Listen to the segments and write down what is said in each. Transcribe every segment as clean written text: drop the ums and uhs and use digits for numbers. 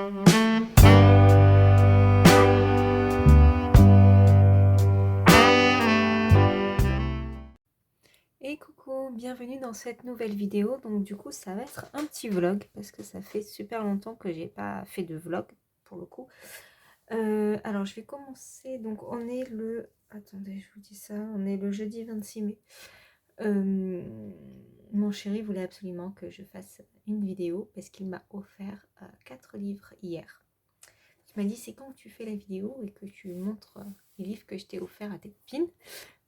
Et coucou, bienvenue dans cette nouvelle vidéo. Donc du coup ça va être un petit vlog parce que ça fait super longtemps que j'ai pas fait de vlog pour le coup. Alors je vais commencer, donc on est le... Attendez, je vous dis ça, on est le jeudi 26 mai. Mon chéri voulait absolument que je fasse une vidéo parce qu'il m'a offert 4 livres hier. Il m'a dit c'est quand que tu fais la vidéo et que tu montres les livres que je t'ai offerts à tes copines.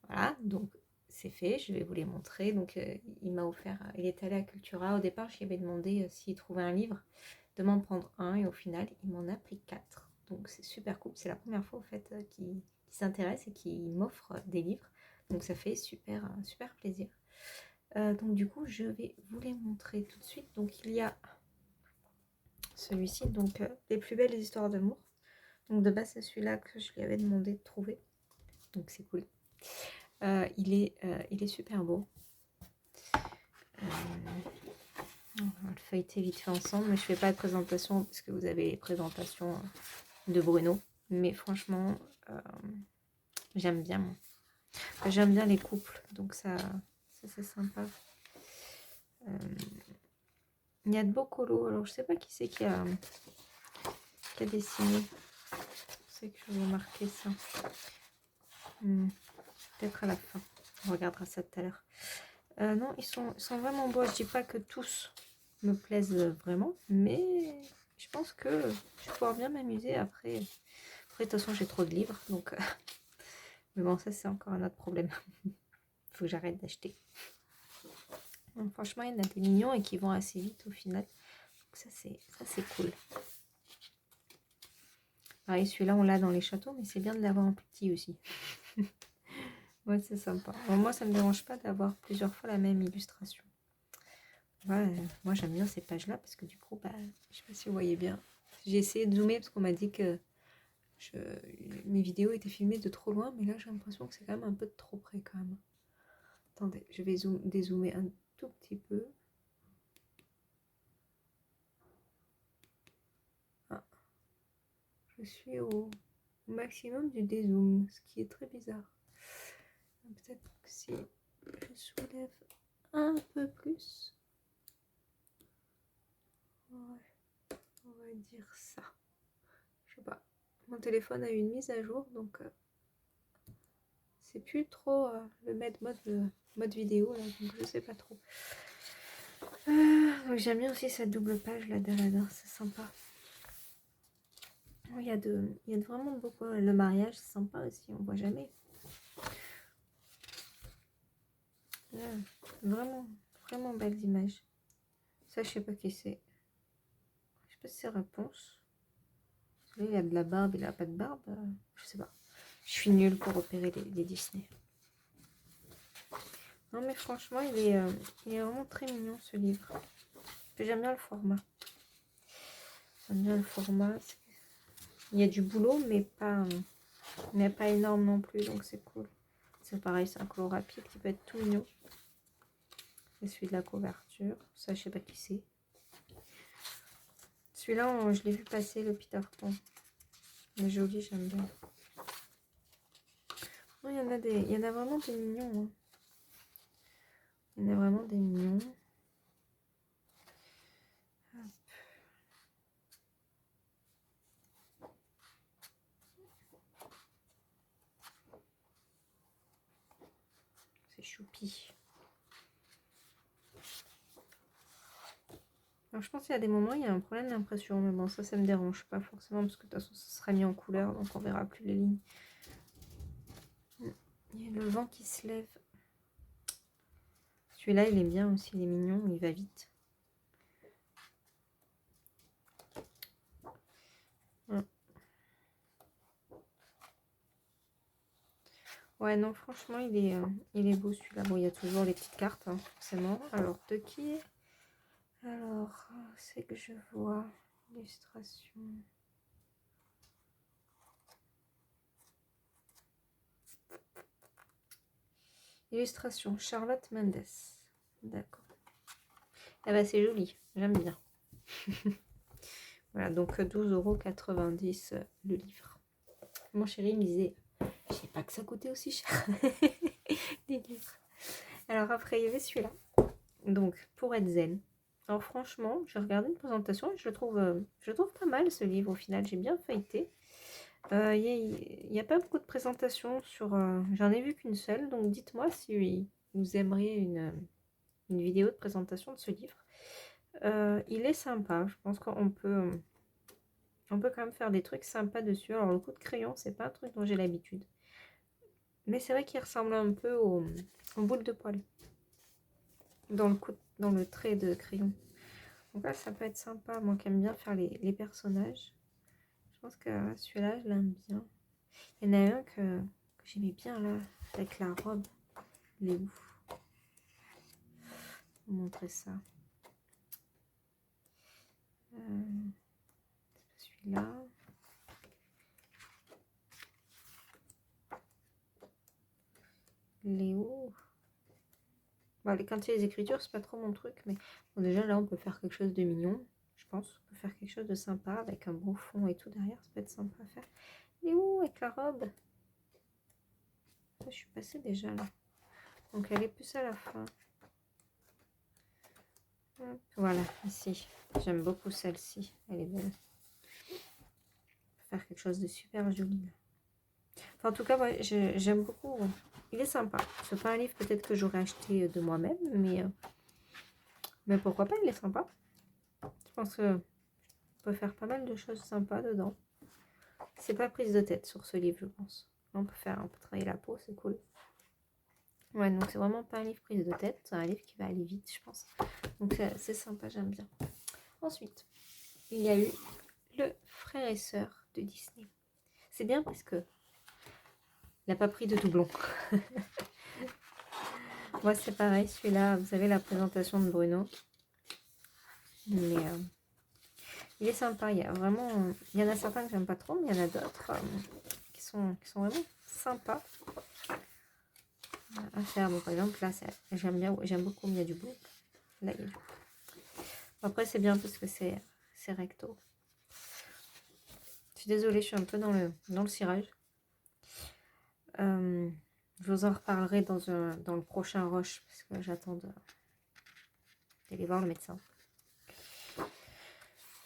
Voilà, donc c'est fait, je vais vous les montrer. Donc il m'a offert, il est allé à Cultura. Au départ, je lui avais demandé s'il trouvait un livre, de m'en prendre un, et au final, il m'en a pris 4. Donc c'est super cool. C'est la première fois en fait qu'il s'intéresse et qu'il m'offre des livres. Donc ça fait super, super plaisir. Donc du coup, je vais vous les montrer tout de suite. Donc il y a celui-ci, donc les plus belles histoires d'amour. Donc de base, c'est celui-là que je lui avais demandé de trouver. Donc c'est cool. Il est super beau. On va le feuilleter vite fait ensemble, mais je fais pas de présentation parce que vous avez les présentations de Bruno. Mais franchement, j'aime bien. J'aime bien les couples, donc ça c'est sympa. Il y a de beaux colos. Alors je sais pas qui c'est qui a dessiné. C'est que je vais marquer ça. Peut-être à la fin. On regardera ça tout à l'heure. Non, ils sont vraiment beaux. Je dis pas que tous me plaisent vraiment, mais je pense que je vais pouvoir bien m'amuser après. Après, de toute façon, j'ai trop de livres, donc... mais bon, ça, c'est encore un autre problème. Faut que j'arrête d'acheter. Franchement, il y en a des mignons et qui vont assez vite au final. Donc ça, c'est cool. Pareil, celui-là, on l'a dans les châteaux, mais c'est bien de l'avoir en petit aussi. Ouais, c'est sympa. Bon, moi, ça me dérange pas d'avoir plusieurs fois la même illustration. Ouais, moi, j'aime bien ces pages-là parce que du coup, bah, je sais pas si vous voyez bien. J'ai essayé de zoomer parce qu'on m'a dit que mes vidéos étaient filmées de trop loin, mais là, j'ai l'impression que c'est quand même un peu de trop près quand même. Attendez, je vais dézoomer un tout petit peu. Ah, je suis au maximum du dézoom, ce qui est très bizarre. Peut-être que si je soulève un peu plus. Ouais, on va dire ça. Je sais pas. Mon téléphone a eu une mise à jour, donc c'est plus trop le mettre mode vidéo, là, donc je sais pas trop. Donc j'aime bien aussi cette double page là d'Aladin, c'est sympa. Il y a vraiment beaucoup. Le mariage, c'est sympa aussi, on voit jamais. Ouais, vraiment, vraiment belles images. Ça, je sais pas qui c'est. Je sais pas si c'est Réponse. Là, il y a de la barbe, il a pas de barbe. Je sais pas. Je suis nulle pour repérer les Disney. Non, mais franchement, il est vraiment très mignon ce livre. J'aime bien le format. J'aime bien le format. Il y a du boulot, mais pas énorme non plus, donc c'est cool. C'est pareil, c'est un colo rapide qui peut être tout mignon. Et celui de la couverture. Ça, je sais pas qui c'est. Celui-là, je l'ai vu passer, le Peter Pan. Il est joli, j'aime bien. Non, il y en a vraiment des mignons. Hein. Il y en a vraiment des mignons. C'est choupi. Alors, je pense qu'il y a des moments, il y a un problème d'impression. Mais bon, ça me dérange pas forcément. Parce que de toute façon, ça sera mis en couleur. Donc, on verra plus les lignes. Il y a le vent qui se lève. Celui-là, il est bien aussi. Il est mignon. Il va vite. Ouais, non, franchement, il est beau celui-là. Bon, il y a toujours les petites cartes, hein, forcément. Alors, de qui? Alors, c'est que je vois illustration. Illustration, Charlotte Mendes. D'accord. Ah bah, c'est joli, j'aime bien. Voilà, donc 12,90 € le livre. Mon chéri me disait, je sais pas que ça coûtait aussi cher, des livres. Alors après, il y avait celui-là. Donc, pour être zen. Alors franchement, j'ai regardé une présentation et je le trouve pas mal ce livre au final. J'ai bien feuilleté. Il n'y a pas beaucoup de présentations sur... j'en ai vu qu'une seule, donc dites-moi si vous aimeriez une vidéo de présentation de ce livre. Il est sympa, je pense qu'on peut quand même faire des trucs sympas dessus. Alors le coup de crayon, c'est pas un truc dont j'ai l'habitude. Mais c'est vrai qu'il ressemble un peu aux boules de poil. Dans le trait de crayon. Donc là, ça peut être sympa. Moi qui aime bien faire les personnages. Je pense que celui-là, je l'aime bien. Il y en a un que j'aimais bien là, avec la robe. Il est où? Je vais vous montrer ça. Celui-là. Léo. Bon, quand il y a les écritures, c'est pas trop mon truc. Mais bon, déjà là, on peut faire quelque chose de mignon. Je pense. On peut faire quelque chose de sympa avec un beau fond et tout derrière. Ça peut être sympa à faire. Léo avec la robe. Je suis passée déjà là. Donc elle est plus à la fin. Hop, voilà, ici. J'aime beaucoup celle-ci. Elle est belle. Faire quelque chose de super joli. Enfin, en tout cas, ouais, j'aime beaucoup. Il est sympa. C'est pas un livre peut-être que j'aurais acheté de moi-même, mais pourquoi pas, il est sympa. Je pense qu'on peut faire pas mal de choses sympas dedans. C'est pas prise de tête sur ce livre, je pense. On peut travailler la peau, c'est cool. Ouais, donc c'est vraiment pas un livre prise de tête, c'est un livre qui va aller vite, je pense. Donc c'est sympa, j'aime bien. Ensuite, il y a eu le frère et sœur de Disney. C'est bien parce que il n'a pas pris de doublon. Moi, c'est pareil, celui-là, vous savez, la présentation de Bruno. Mais il est sympa. Il y en a certains que j'aime pas trop, mais il y en a d'autres qui sont vraiment sympas à faire. Bon, par exemple, là, j'aime beaucoup, il y a du bleu. Là, il y a du bleu. Après, c'est bien parce que c'est recto. Je suis désolée, je suis un peu dans le cirage. Je vous en reparlerai dans le prochain rush parce que j'attends d'aller voir le médecin.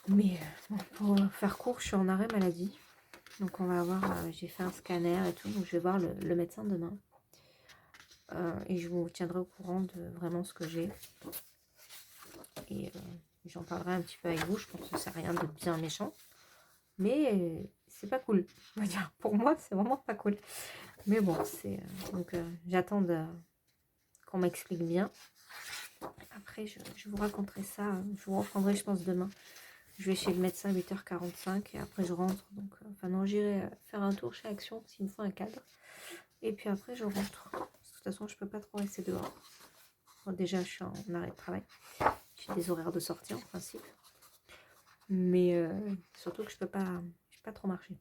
Mais bon, pour faire court, je suis en arrêt maladie. Donc on va voir, j'ai fait un scanner et tout, donc je vais voir le médecin demain. Et je vous tiendrai au courant de vraiment ce que j'ai. Et j'en parlerai un petit peu avec vous, je pense que c'est rien de bien méchant. Mais c'est pas cool, on va dire. Pour moi, c'est vraiment pas cool. Mais bon, donc j'attends qu'on m'explique bien. Après, je vous raconterai ça. Je vous reprendrai, je pense, demain. Je vais chez le médecin à 8h45 et après je rentre. Donc, enfin non, j'irai faire un tour chez Action s'il me faut un cadre. Et puis après, je rentre. De toute façon, je peux pas trop rester dehors. Bon, déjà, je suis en arrêt de travail. J'ai des horaires de sortie en principe. Mais surtout que je peux pas trop marcher.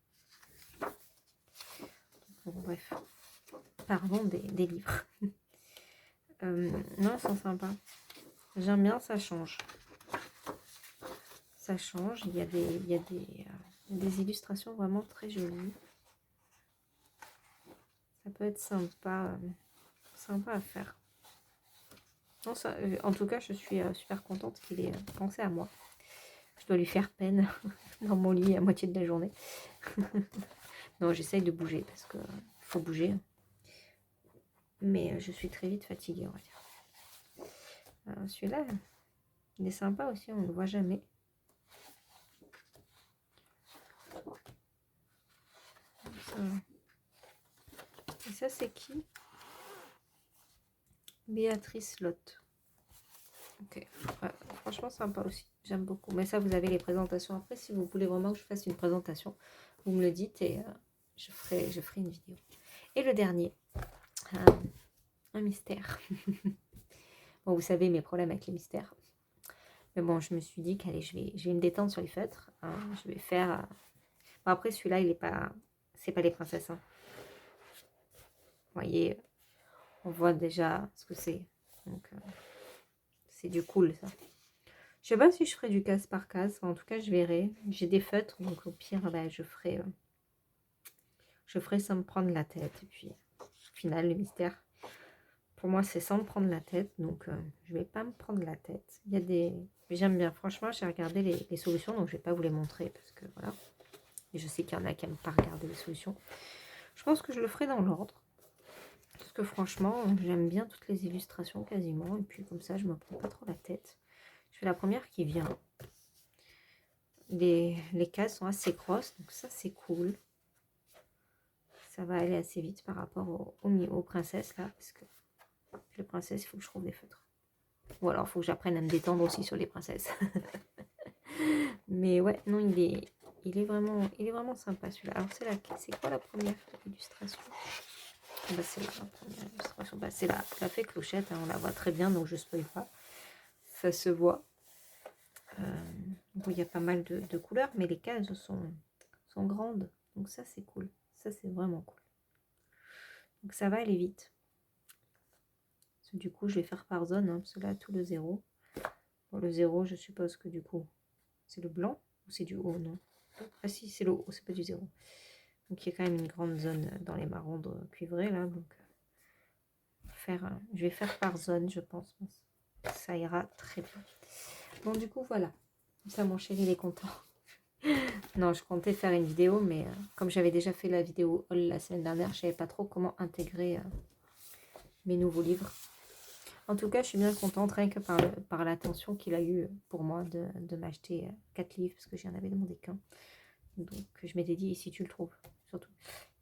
Bon, bref. Parlons des livres. Non, ils sont sympas. J'aime bien, ça change. Ça change. Il y a des illustrations vraiment très jolies. Ça peut être sympa à faire. Non, en tout cas, je suis super contente qu'il ait pensé à moi. Je dois lui faire peine dans mon lit à moitié de la journée. Non, j'essaye de bouger parce qu'il faut bouger. Mais je suis très vite fatiguée, on va dire. Celui-là, il est sympa aussi, on ne le voit jamais. Et ça, c'est qui? Béatrice Lotte. Ok, ouais, franchement sympa aussi, j'aime beaucoup. Mais ça, vous avez les présentations après. Si vous voulez vraiment que je fasse une présentation, vous me le dites et je ferai une vidéo. Et le dernier, un mystère. Bon, vous savez mes problèmes avec les mystères. Mais bon, je me suis dit qu'allez, je vais me détendre sur les feutres. Je vais faire... Bon, après, celui-là, il est pas... C'est pas les princesses. Hein. Vous voyez, on voit déjà ce que c'est. Donc, c'est du cool, ça. Je sais pas si je ferai du case par case. En tout cas, je verrai. J'ai des feutres, donc au pire, bah, je ferai sans me prendre la tête. Et puis, au final, le mystère, pour moi, c'est sans me prendre la tête. Donc, je vais pas me prendre la tête. Il y a des... J'aime bien. Franchement, j'ai regardé les solutions, donc je vais pas vous les montrer parce que voilà. Et je sais qu'il y en a qui n'aiment pas regarder les solutions. Je pense que je le ferai dans l'ordre. Parce que franchement, j'aime bien toutes les illustrations quasiment. Et puis comme ça, je me prends pas trop la tête. Je fais la première qui vient. Les cases sont assez grosses, donc ça c'est cool. Ça va aller assez vite par rapport aux princesses là. Parce que les princesses, il faut que je trouve des feutres. Ou alors il faut que j'apprenne à me détendre aussi sur les princesses. Mais ouais, non, il est vraiment sympa celui-là. Alors c'est quoi la première illustration? Bah, c'est la première illustration. Bah, c'est la fée clochette, hein, on la voit très bien, donc je ne spoil pas. Ça se voit. Bon, il y a pas mal de couleurs, mais les cases sont grandes. Donc ça, c'est cool. Ça, c'est vraiment cool. Donc ça va aller vite. Parce que, du coup, je vais faire par zone, hein, parce que là, tout le 0. Bon, le 0, je suppose que du coup, c'est le blanc ou c'est du haut, non? Ah si, c'est le haut, c'est pas du 0. Donc il y a quand même une grande zone dans les marrons cuivrés, là. Donc je vais faire par zone, je pense. Ça ira très bien. Bon, du coup, voilà. Ça, mon chéri, il est content. Non, je comptais faire une vidéo, mais comme j'avais déjà fait la vidéo haul la semaine dernière, je savais pas trop comment intégrer mes nouveaux livres. En tout cas, je suis bien contente, rien que par l'attention qu'il a eu pour moi de m'acheter 4 livres, parce que j'en avais demandé qu'un. Donc, je m'étais dit, si tu le trouves, surtout.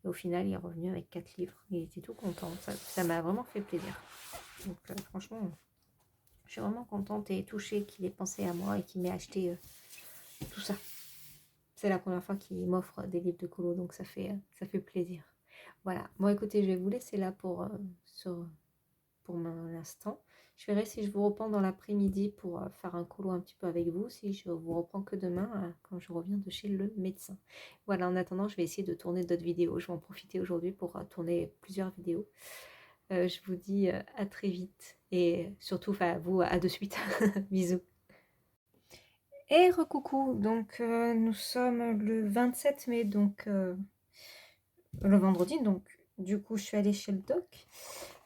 Et au final, il est revenu avec 4 livres. Il était tout content. Ça m'a vraiment fait plaisir. Donc, franchement, je suis vraiment contente et touchée qu'il ait pensé à moi et qu'il m'ait acheté tout ça. C'est la première fois qu'il m'offre des livres de colo, donc ça fait plaisir. Voilà. Bon, écoutez, je vais vous laisser là pour l'instant. Je verrai si je vous reprends dans l'après-midi pour faire un colo un petit peu avec vous, si je vous reprends que demain quand je reviens de chez le médecin. Voilà, en attendant, je vais essayer de tourner d'autres vidéos. Je vais en profiter aujourd'hui pour tourner plusieurs vidéos. Je vous dis à très vite et surtout, vous, à de suite. Bisous. Et recoucou, donc nous sommes le 27 mai, donc le vendredi, donc du coup je suis allée chez le doc.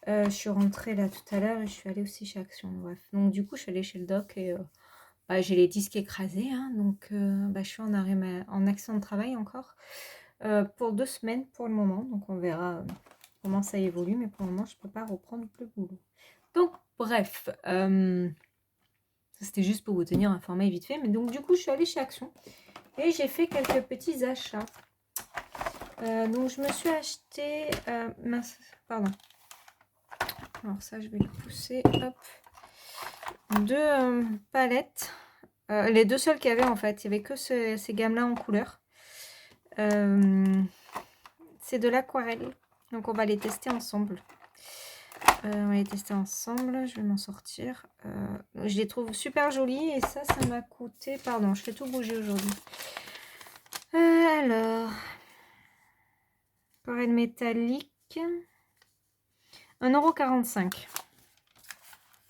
Je suis rentrée là tout à l'heure et je suis allée aussi chez Action, bref. Donc du coup je suis allée chez le doc et j'ai les disques écrasés, hein, donc je suis en arrêt, en accident de travail encore, pour 2 semaines pour le moment, donc on verra comment ça évolue, mais pour le moment je ne peux pas reprendre le boulot. Donc bref, c'était juste pour vous tenir informé vite fait, mais donc du coup je suis allée chez Action et j'ai fait quelques petits achats. Donc je me suis acheté, pardon, alors ça je vais le pousser, hop, 2 palettes, les 2 seules qu'il y avait en fait, il n'y avait que ces gammes là en couleur. C'est de l'aquarelle, donc on va les tester ensemble. Je vais m'en sortir. Je les trouve super jolies et ça m'a coûté, pardon, je fais tout bouger aujourd'hui. Alors, aquarelle métallique, 1,45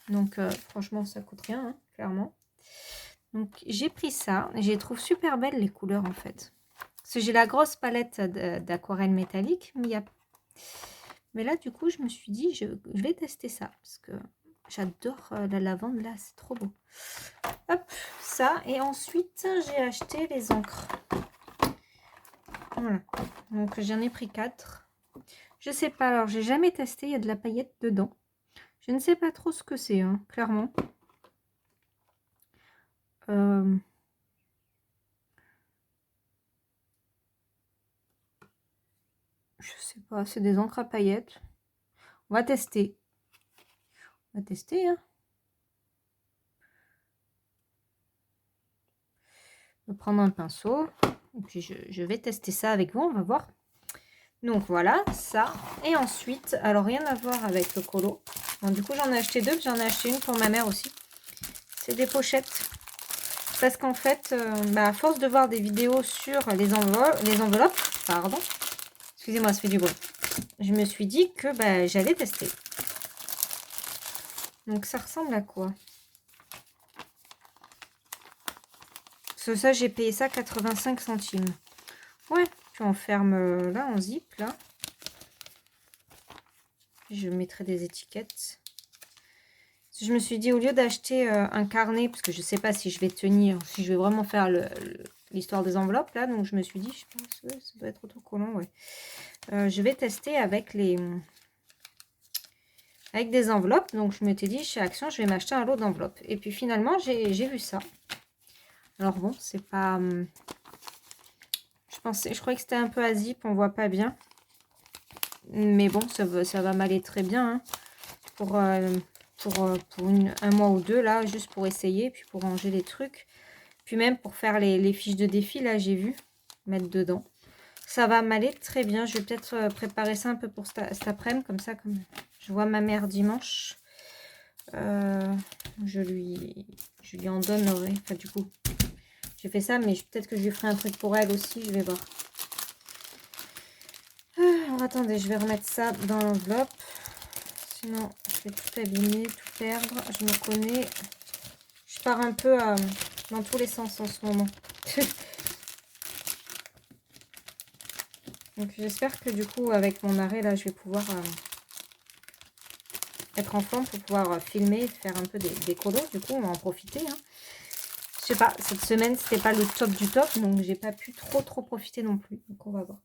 €. Donc franchement ça coûte rien, hein, clairement. Donc j'ai pris ça, je les trouve super belles les couleurs en fait. Parce que j'ai la grosse palette d'aquarelle métallique, mais là du coup je me suis dit je vais tester ça parce que j'adore la lavande là, c'est trop beau. Hop, ça, et ensuite j'ai acheté les encres. Voilà, donc j'en ai pris 4. Je sais pas, alors j'ai jamais testé, il y a de la paillette dedans. Je ne sais pas trop ce que c'est, hein, clairement. Je sais pas, c'est des encres à paillettes. On va tester. On va tester, hein. Je vais prendre un pinceau. Et puis je vais tester ça avec vous, on va voir. Donc voilà, ça. Et ensuite, alors rien à voir avec le colo. Bon, du coup, j'en ai acheté 2. J'en ai acheté une pour ma mère aussi. C'est des pochettes. Parce qu'en fait, à force de voir des vidéos sur les enveloppes, pardon. Excusez-moi, ça fait du bruit. Je me suis dit que j'allais tester. Donc ça ressemble à quoi? Ça, j'ai payé ça 85 centimes. Ouais, puis on ferme là, en zip, là. Je mettrai des étiquettes. Je me suis dit, au lieu d'acheter un carnet, parce que je ne sais pas si je vais tenir, si je vais vraiment faire l'histoire des enveloppes, là. Donc, je me suis dit, je pense que ça doit être autocollant, ouais. Je vais tester avec des enveloppes. Donc, je m'étais dit, chez Action, je vais m'acheter un lot d'enveloppes. Et puis, finalement, j'ai vu ça. Alors, bon, c'est pas... je croyais que c'était un peu à zip, on voit pas bien. Mais bon, ça va m'aller très bien. Hein, pour un mois ou deux, là, juste pour essayer. Puis pour ranger les trucs. Puis même pour faire les fiches de défi, là, j'ai vu. Mettre dedans. Ça va m'aller très bien. Je vais peut-être préparer ça un peu pour cet après-midi. Comme ça, comme je vois ma mère dimanche. Je lui en donnerai. Enfin, du coup, j'ai fait ça. Mais peut-être que je lui ferai un truc pour elle aussi. Je vais voir. Alors, attendez, je vais remettre ça dans l'enveloppe. Sinon, je vais tout abîmer, tout perdre. Je me connais. Je pars un peu dans tous les sens en ce moment. Donc, j'espère que du coup, avec mon arrêt, là, je vais pouvoir être en forme pour pouvoir filmer, faire un peu des colos. Du coup, on va en profiter. Hein. Je sais pas, cette semaine, c'était pas le top du top. Donc, j'ai pas pu trop profiter non plus. Donc, on va voir.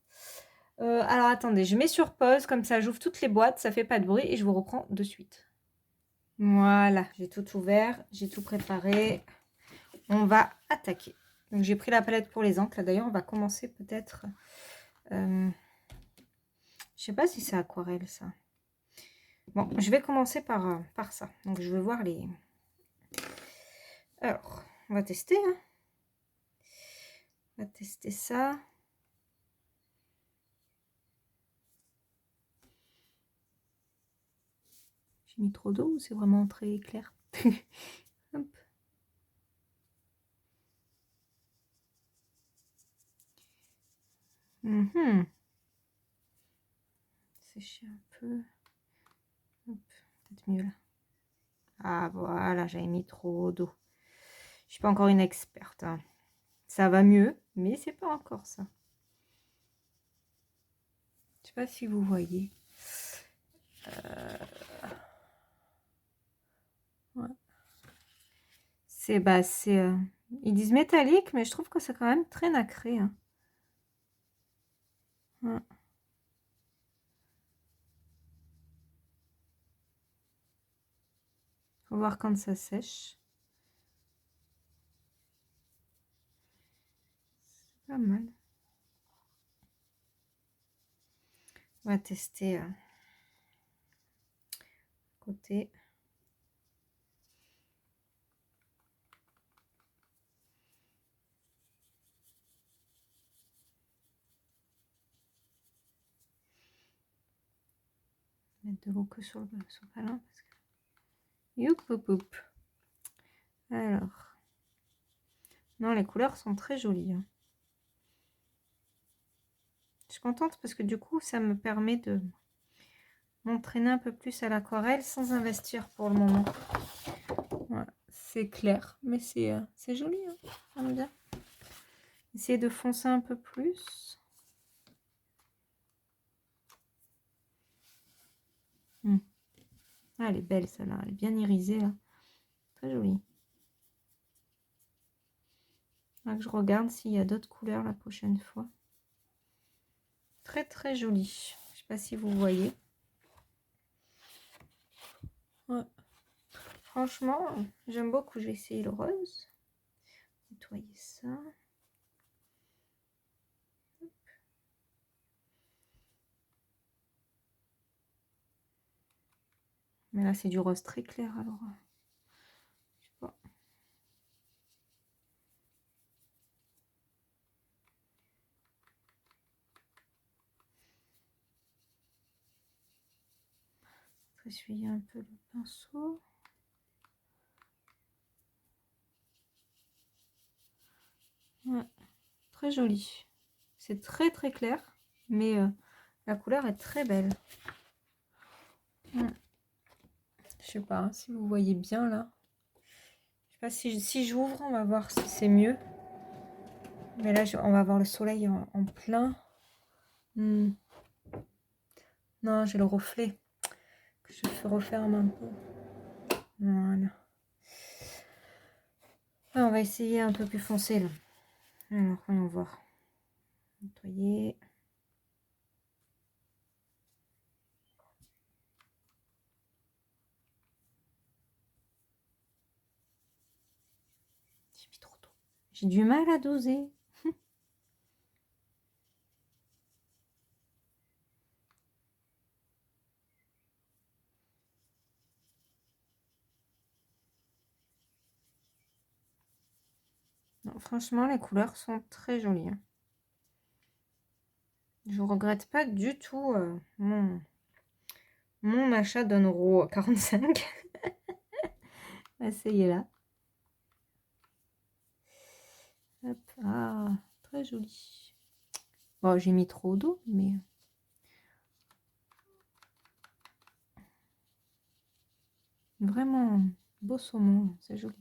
Alors, attendez, je mets sur pause. Comme ça, j'ouvre toutes les boîtes. Ça fait pas de bruit et je vous reprends de suite. Voilà, j'ai tout ouvert, j'ai tout préparé. On va attaquer. Donc j'ai pris la palette pour les encres. D'ailleurs, on va commencer peut-être... je sais pas si c'est aquarelle, ça. Bon, je vais commencer par ça. Donc je vais voir les... Alors, on va tester. Hein. On va tester ça. J'ai mis trop d'eau ou c'est vraiment très clair? Hop. Sécher un peu. Peut-être mieux là. Ah voilà, j'avais mis trop d'eau. Je suis pas encore une experte. Hein. Ça va mieux, mais c'est pas encore ça. Je sais pas si vous voyez. Ouais. Ils disent métallique, mais je trouve que c'est quand même très nacré. Hein. Ouais. Faut voir quand ça sèche. C'est pas mal. On va tester côté. Mettre de l'eau que sur le ballon. Parce que... Youp, youp, youp. Alors. Non, les couleurs sont très jolies. Hein. Je suis contente parce que du coup, ça me permet de m'entraîner un peu plus à l'aquarelle sans investir pour le moment. Voilà. C'est clair, mais c'est joli. Hein. J'aime bien. Essayer de foncer un peu plus. Ah, elle est belle celle-là, elle est bien irisée là. Très jolie. Là que je regarde s'il y a d'autres couleurs la prochaine fois. Très jolie. Je sais pas si vous voyez. Ouais. Franchement, j'aime beaucoup. Je vais essayer le rose. Nettoyer ça. Mais là, c'est du rose très clair alors. Je sais pas. Essuyer un peu le pinceau. Ouais. Très joli. C'est très clair, mais la couleur est très belle. Ouais. Je sais pas si vous voyez bien là. Je sais pas si j'ouvre, on va voir si c'est mieux. Mais là, on va avoir le soleil en plein. Non, j'ai le reflet. Je vais referme un peu. Voilà. Ah, on va essayer un peu plus foncé là. Alors, voyons voir. Nettoyer. J'ai mis trop d'eau. J'ai du mal à doser. Non, franchement, les couleurs sont très jolies. Hein. Je ne regrette pas du tout mon achat d'1,45 €. Essayez-la. Hop. Ah, très joli. Bon, j'ai mis trop d'eau, mais... Vraiment beau saumon, c'est joli.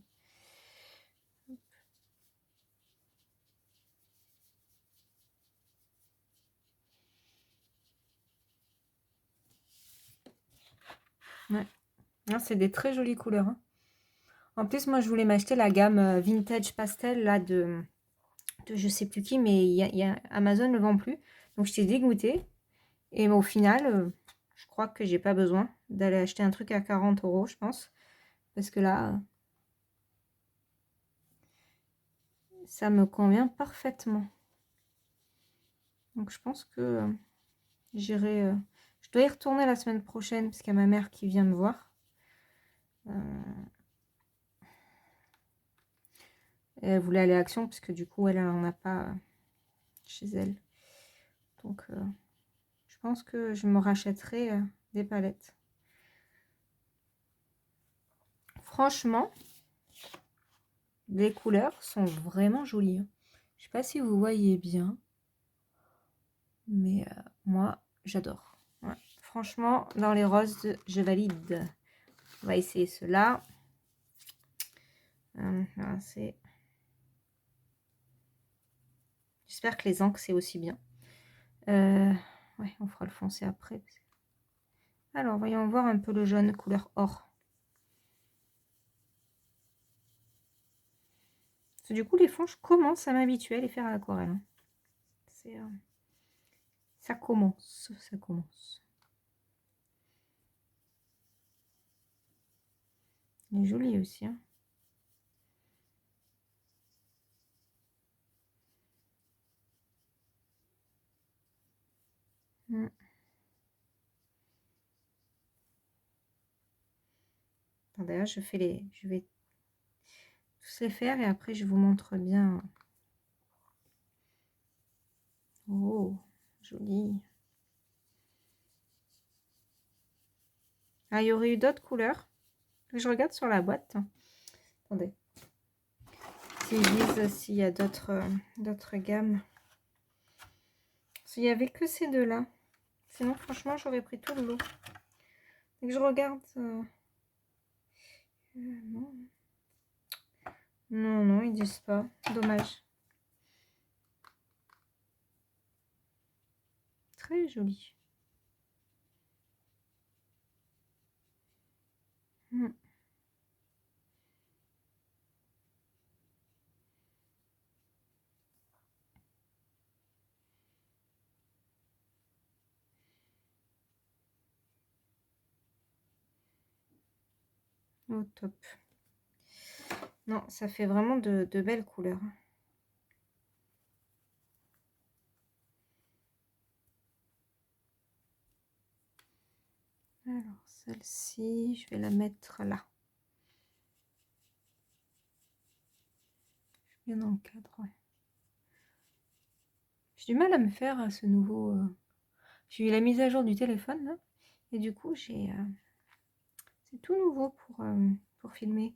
Ouais. C'est des très jolies couleurs. Hein. En plus, moi, je voulais m'acheter la gamme Vintage Pastel là de je sais plus qui, mais Amazon ne le vend plus. Donc, j'étais dégoûtée. Et au final, je crois que j'ai pas besoin d'aller acheter un truc à 40 €, je pense. Parce que là, ça me convient parfaitement. Donc, je pense que j'irai... je dois y retourner la semaine prochaine parce qu'il y a ma mère qui vient me voir. Elle voulait aller à Action parce que du coup, elle n'en a pas chez elle. Donc, je pense que je me rachèterai des palettes. Franchement, les couleurs sont vraiment jolies. Hein. Je sais pas si vous voyez bien. Mais moi, j'adore. Ouais. Franchement, dans les roses, je valide. On va essayer ceux-là. J'espère que les encres, c'est aussi bien. Ouais, on fera le foncé après. Alors, voyons voir un peu le jaune couleur or. Parce que du coup, les fonds, je commence à m'habituer à les faire à l'aquarelle. Hein. Ça commence, ça commence. Il est joli aussi. Hein. D'ailleurs, je vais tous les faire et après je vous montre bien. Oh, joli. Ah, il y aurait eu d'autres couleurs. Je regarde sur la boîte. Attendez. S'ils disent s'il y a d'autres gammes. S'il n'y avait que ces deux-là. Sinon, franchement, j'aurais pris tout le lot. Et que je regarde. Non. Non, ils disent pas. Dommage. Très joli. Au top. Non, ça fait vraiment de belles couleurs. Alors, celle-ci, je vais la mettre là. Bien dans le cadre, ouais. J'ai du mal à me faire à ce nouveau... J'ai eu la mise à jour du téléphone, là. Et du coup, c'est tout nouveau pour filmer.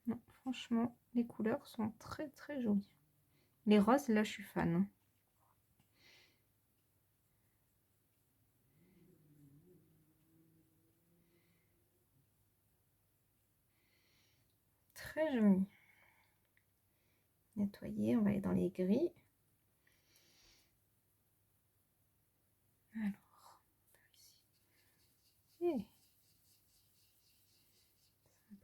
Non, franchement, les couleurs sont très très jolies. Les roses, là, je suis fan. Très joli. Nettoyer, on va aller dans les gris. Alors, ici. Et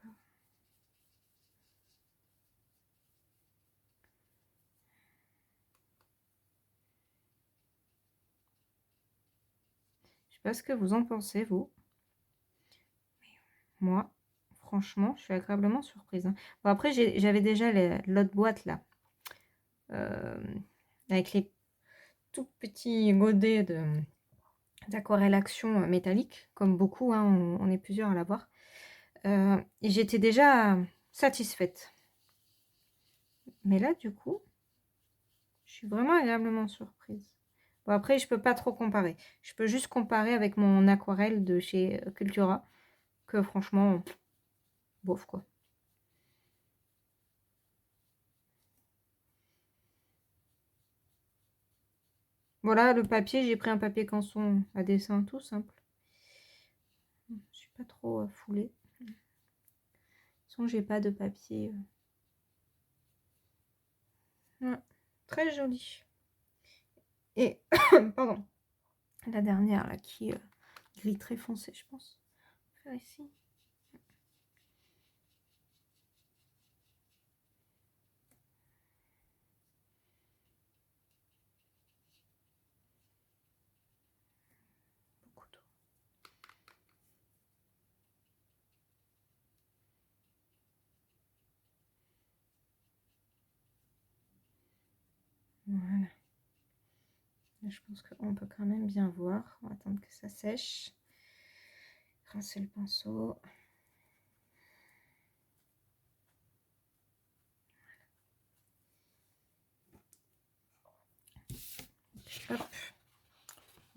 je sais pas ce que vous en pensez, vous. Moi, franchement, je suis agréablement surprise. Hein. Bon, après, j'avais déjà l'autre boîte là. Avec les tout petits godets d'aquarelle action métallique, comme beaucoup, hein, on est plusieurs à l'avoir. Et j'étais déjà satisfaite. Mais là, du coup, je suis vraiment agréablement surprise. Bon, après, je peux pas trop comparer. Je peux juste comparer avec mon aquarelle de chez Cultura, que franchement, bof quoi. Voilà, le papier, j'ai pris un papier canson à dessin tout simple. Je suis pas trop foulée. De toute façon, j'ai pas de papier. Ouais, très joli. Et, pardon, la dernière là qui gris très foncé, je pense. Faire ici. Beaucoup d'eau. Voilà. Là, je pense qu'on peut quand même bien voir. On va attendre que ça sèche. Rincer le pinceau. Hop.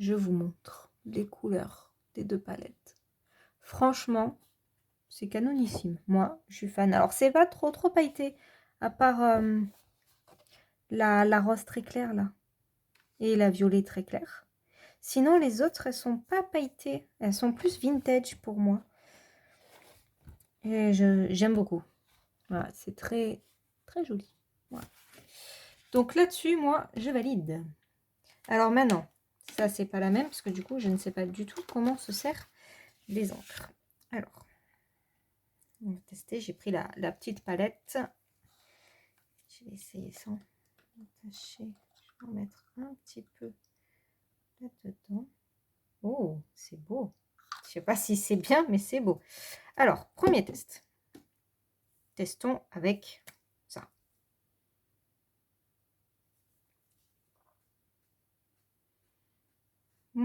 Je vous montre les couleurs des deux palettes. Franchement, c'est canonissime. Moi, je suis fan. Alors, c'est pas trop pailleté, à part la rose très claire, là. Et la violet très claire. Sinon, les autres, elles sont pas pailletées. Elles sont plus vintage pour moi. Et j'aime beaucoup. Voilà, c'est très joli. Voilà. Donc là-dessus, moi, je valide. Alors maintenant, ça, c'est pas la même, parce que du coup, je ne sais pas du tout comment se sert les encres. Alors, on va tester. J'ai pris la petite palette. Je vais essayer sans attacher. Je vais en mettre un petit peu là-dedans. Oh, c'est beau. Je sais pas si c'est bien, mais c'est beau. Alors, premier test. Testons avec ça.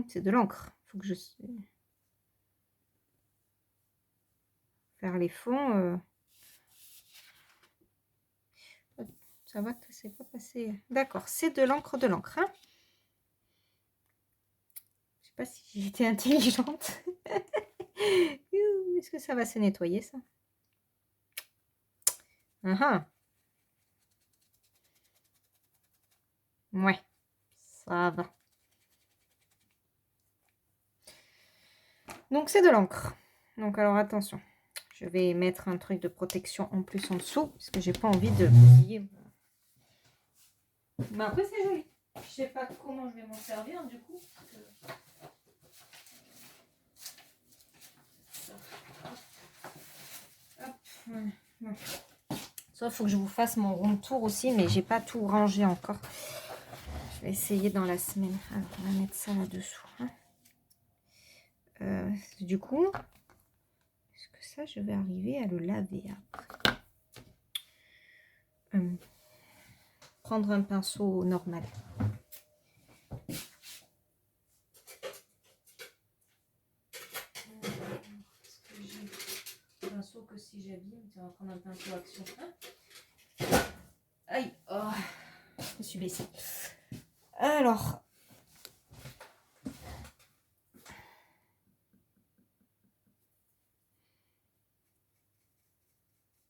C'est de l'encre. Il faut que je faire les fonds. Ça va que c'est pas passé. D'accord, c'est de l'encre, hein. Je sais pas si j'étais intelligente. Est-ce que ça va se nettoyer, ça? Ouais, ça va. Donc, c'est de l'encre. Donc, alors, attention. Je vais mettre un truc de protection en plus en dessous, parce que j'ai pas envie de bousiller. Mais après, c'est joli. Je sais pas comment je vais m'en servir, du coup. Hop, voilà. Sauf faut que je vous fasse mon rond tour aussi, mais j'ai pas tout rangé encore. Je vais essayer dans la semaine. Alors, on va mettre ça là-dessous. Hein. Du coup, est-ce que ça, je vais arriver à le laver après? Prendre un pinceau normal. Un pinceau que si j'abîme, tu vas prendre un pinceau action. Hein. Aïe, oh, je me suis baissée. Alors,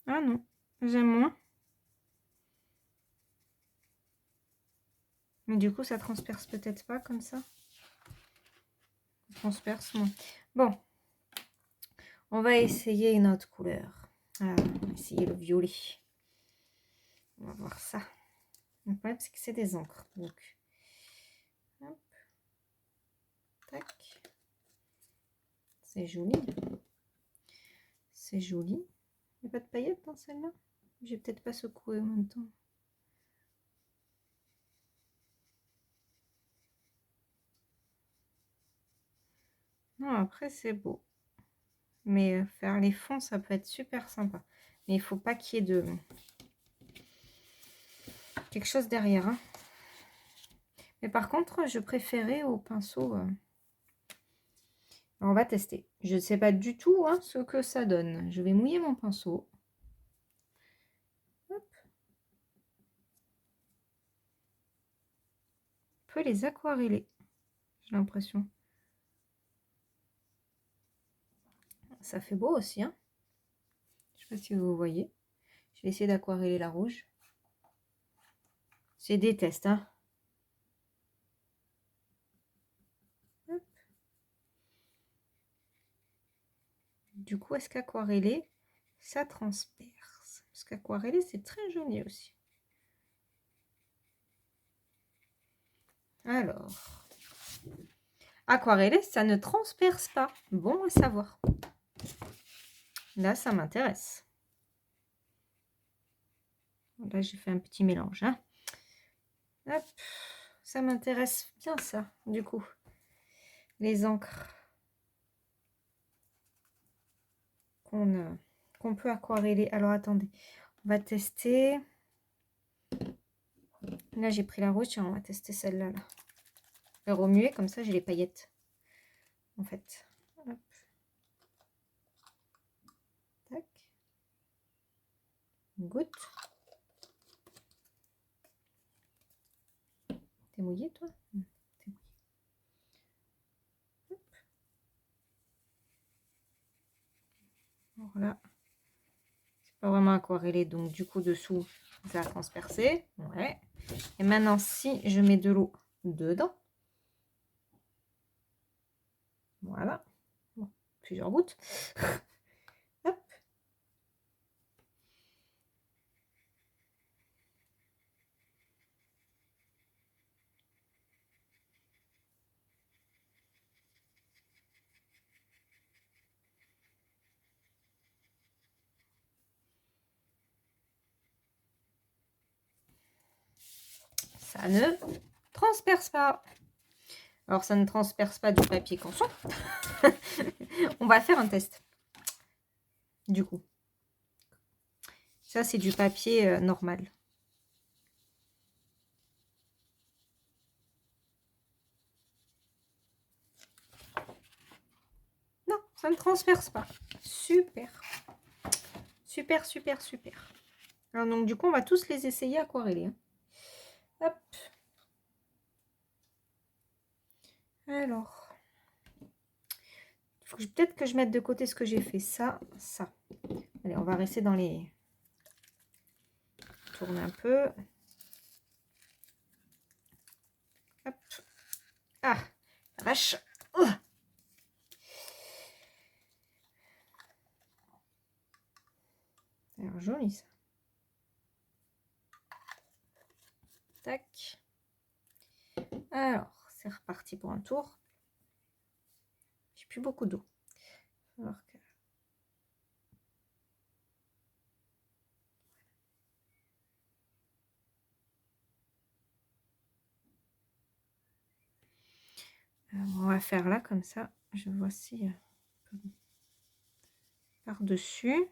ah non, j'aime moins. Mais du coup, ça transperce peut-être pas comme ça. Ça transperce moins. Bon, on va essayer une autre couleur. On va essayer le violet. On va voir ça. Le problème, c'est que c'est des encres. Donc, hop. Tac. C'est joli. C'est joli. Il n'y a pas de paillettes dans celle-là? J'ai peut-être pas secoué en même temps. Non, après, c'est beau. Mais faire les fonds, ça peut être super sympa. Mais il faut pas qu'il y ait de... quelque chose derrière. Hein. Mais par contre, je préférais au pinceau... Alors, on va tester. Je ne sais pas du tout hein, ce que ça donne. Je vais mouiller mon pinceau. Hop. On peut les aquareller. J'ai l'impression. Ça fait beau aussi. Hein. Je ne sais pas si vous voyez. Je vais essayer d'aquareller la rouge. C'est des tests. Hein. Hop. Du coup, est-ce qu'aquareller, ça transperce? Parce qu'aquareller, c'est très joli aussi. Alors, aquareller, ça ne transperce pas. Bon à savoir. Là, ça m'intéresse. Là, j'ai fait un petit mélange. Hein. Hop, ça m'intéresse bien ça, du coup. Les encres qu'on peut aquareller. Alors, attendez. On va tester. Là, j'ai pris la rouge. Tiens, on va tester celle-là. Là. Je vais remuer, comme ça, j'ai les paillettes. En fait. Hop. Tac. Une goutte. T'es mouillé, toi? T'es mouillé. Hop. Voilà. C'est pas vraiment aquarellé, donc du coup, dessous, ça a transpercé. Ouais. Et maintenant, si je mets de l'eau dedans, voilà, bon, plusieurs gouttes. Hop. Ça ne transperce pas. Alors, ça ne transperce pas du papier canson. On va faire un test. Du coup. Ça, c'est du papier normal. Non, ça ne transperce pas. Super. Super, super, super. Alors, donc, du coup, on va tous les essayer aquarellés. Hein. Hop. Alors. Il faut peut-être que je mette de côté ce que j'ai fait. Ça, ça. Allez, on va rester dans les... Tourne un peu. Hop. Ah, vache. Oh. Alors, joli ça. Tac. Alors, c'est reparti pour un tour. J'ai plus beaucoup d'eau. Alors que... on va faire là comme ça. Je vois si par-dessus.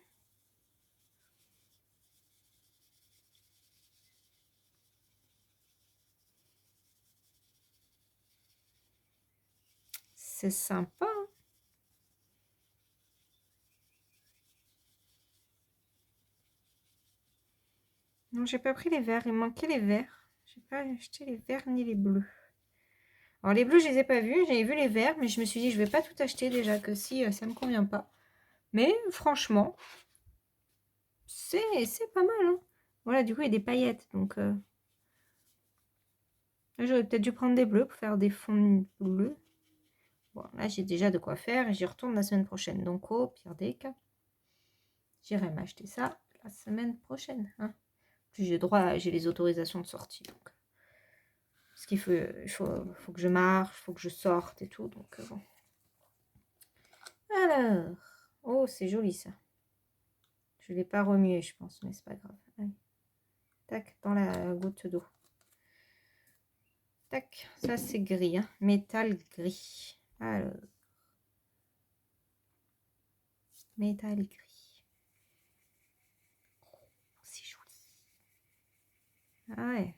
C'est sympa. Hein. Non, j'ai pas pris les verts. Il manquait les verts. J'ai pas acheté les verts ni les bleus. Alors les bleus, je les ai pas vus. J'avais vu les verts, mais je me suis dit, je vais pas tout acheter déjà que si ça me convient pas. Mais franchement, c'est pas mal. Hein. Voilà, du coup, il y a des paillettes. Donc, j'aurais peut-être dû prendre des bleus pour faire des fonds bleus. Bon, là, j'ai déjà de quoi faire et j'y retourne la semaine prochaine. Donc, au pire des cas, J'irai m'acheter ça la semaine prochaine. Hein. Puis j'ai droit, j'ai les autorisations de sortie. Donc. Parce qu'il faut que je marche, il faut que je sorte et tout. Donc bon. Alors. Oh, c'est joli ça. Je ne l'ai pas remué, je pense, mais c'est pas grave. Allez. Tac, dans la goutte d'eau. Tac, ça c'est gris, hein. Métal gris. Alors. Métal gris. Oh, c'est joli. Ah ouais.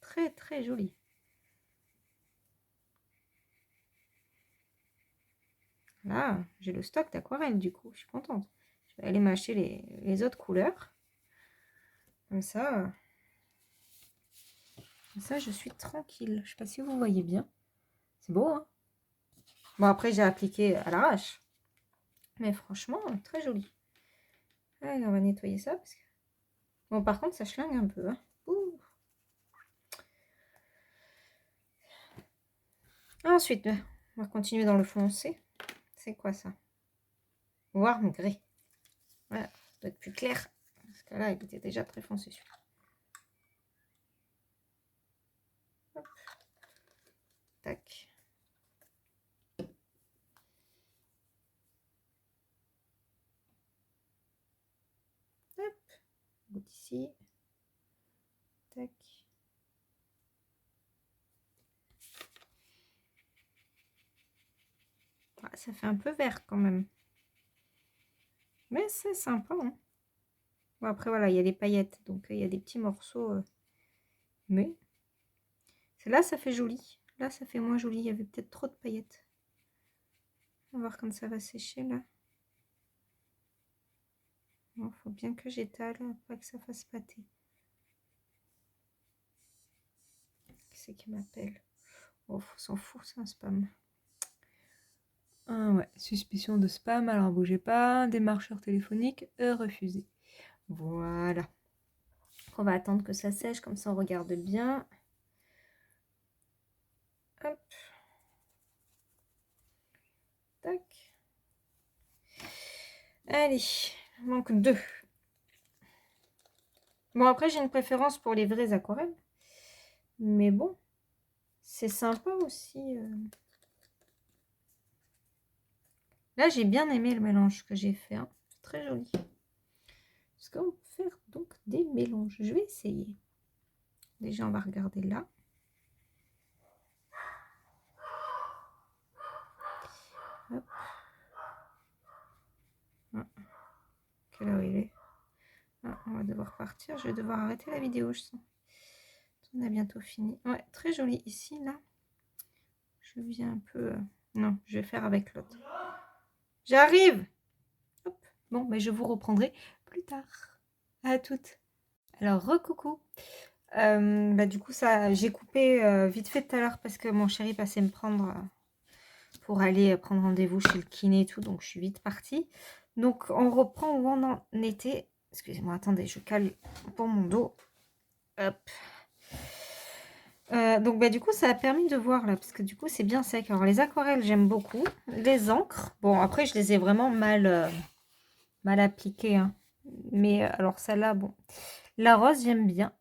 Très très joli. Là, j'ai le stock d'aquarelle du coup, je suis contente. Je vais aller m'acheter les autres couleurs. Comme ça, je suis tranquille. Je sais pas si vous voyez bien. C'est beau, hein? Bon, après, j'ai appliqué à l'arrache. Mais franchement, très joli. Allez, on va nettoyer ça. Parce que... Bon, par contre, ça schlingue un peu. Hein. Ouh. Ensuite, on va continuer dans le foncé. C'est quoi ça? Warm gris. Voilà, ça doit être plus clair. Parce que là, il était déjà très foncé celui-là. Tac. Hop. Goutte ici. Tac. Ah, ça fait un peu vert quand même. Mais c'est sympa. Hein. Bon, après, voilà, il y a des paillettes. Donc, il y a des petits morceaux. Mais là, ça fait joli. Là, ça fait moins joli. Il y avait peut-être trop de paillettes. On va voir quand ça va sécher, là. Bon, faut bien que j'étale, pas que ça fasse pâter. Qui c'est qui m'appelle? Oh, on s'en fout, c'est un spam. Ah ouais, suspicion de spam, alors bougez pas. Démarcheur téléphonique, refusé. Voilà. On va attendre que ça sèche, comme ça on regarde bien. Hop. Tac. Allez, il manque 2. Bon, après, j'ai une préférence pour les vraies aquarelles. Mais bon, c'est sympa aussi. Là, j'ai bien aimé le mélange que j'ai fait. Hein. C'est très joli. Parce qu'on peut faire donc des mélanges. Je vais essayer. Déjà, on va regarder là. Hop. Ah. Quelle heure il est? Ah, on va devoir partir. Je vais devoir arrêter la vidéo, je sens. On a bientôt fini. Ouais, très joli ici, là. Je viens un peu... Non, je vais faire avec l'autre. J'arrive! Hop. Bon, mais je vous reprendrai plus tard. À toutes. Alors, recoucou. Du coup, ça, j'ai coupé vite fait tout à l'heure parce que mon chéri passait me prendre pour aller prendre rendez-vous chez le kiné et tout. Donc, je suis vite partie. Donc, on reprend où on en était. Excusez-moi, attendez, je cale pour mon dos. Hop. Donc, du coup, ça a permis de voir là, parce que du coup, c'est bien sec. Alors, les aquarelles, j'aime beaucoup. Les encres, bon, après, je les ai vraiment mal appliquées. Hein. Mais alors, celle-là, bon. La rose, j'aime bien.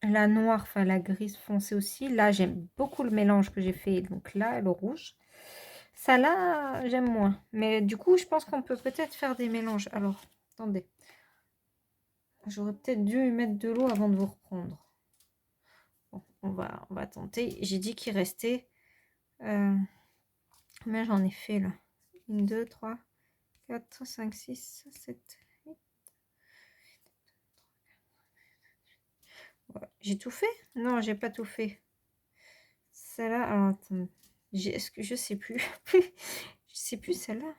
La noire, enfin la grise foncée aussi. Là, j'aime beaucoup le mélange que j'ai fait. Donc là, le rouge. Ça là, j'aime moins. Mais du coup, je pense qu'on peut peut-être faire des mélanges. Alors, attendez. J'aurais peut-être dû mettre de l'eau avant de vous reprendre. Bon, on va tenter. J'ai dit qu'il restait... combien j'en ai fait là? 1, 2, 3, 4, 5, 6, 7, 8. Ouais. J'ai tout fait? Non, j'ai pas tout fait. Celle-là, alors attends. Est-ce que je sais plus? Je sais plus celle-là.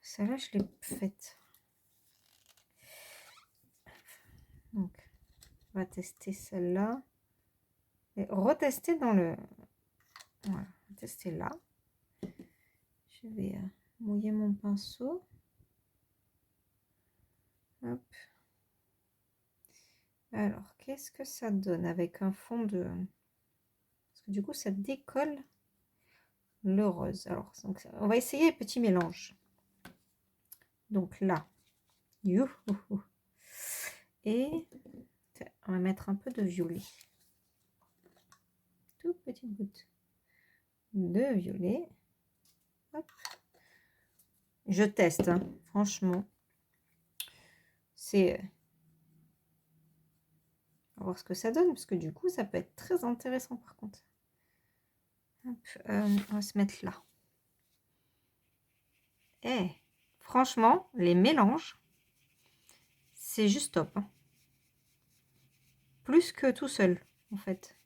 Celle-là, je l'ai faite. Donc, on va tester celle-là. Et retester dans le... Voilà, on va tester là. Je vais mouiller mon pinceau. Hop. Alors, qu'est-ce que ça donne avec un fond de... Parce que du coup, ça décolle le rose. Alors, donc, on va essayer un petit mélange. Donc là, youhou. Et on va mettre un peu de violet. Toute petite goutte de violet. Hop. Je teste, hein. Franchement. C'est... On va voir ce que ça donne, parce que du coup, ça peut être très intéressant par contre. Hop, on va se mettre là. Et franchement, les mélanges, c'est juste top. Hein. Plus que tout seul, en fait.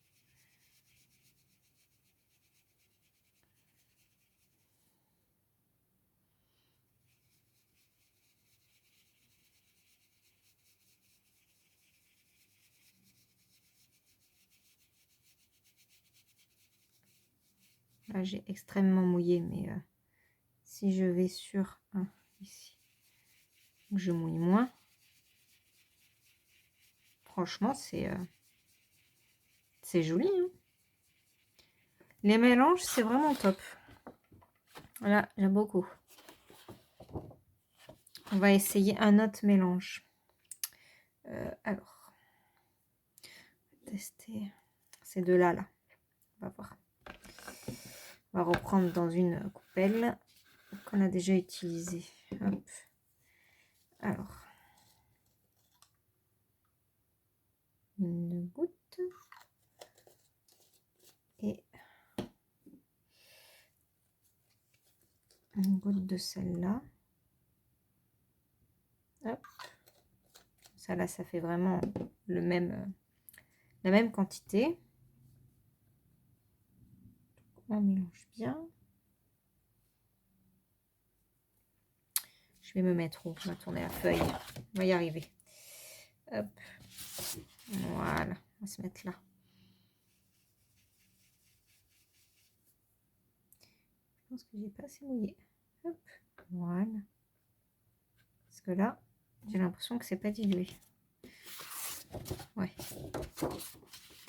Là, j'ai extrêmement mouillé, mais si je vais sur ici, je mouille moins. Franchement, c'est joli. Hein. Les mélanges, c'est vraiment top. Voilà, j'aime beaucoup. On va essayer un autre mélange. Alors, on va tester ces deux-là. Là. On va voir. On va reprendre dans une coupelle qu'on a déjà utilisée. Hop. Alors, une goutte. Et une goutte de celle-là. Hop. Ça là, ça fait vraiment le même, la même quantité. On mélange bien. Je vais me mettre où? On va tourner la feuille. On va y arriver. Hop. Voilà. On va se mettre là. Je pense que j'ai pas assez mouillé. Hop. Voilà. Parce que là, j'ai l'impression que c'est pas dilué. Ouais.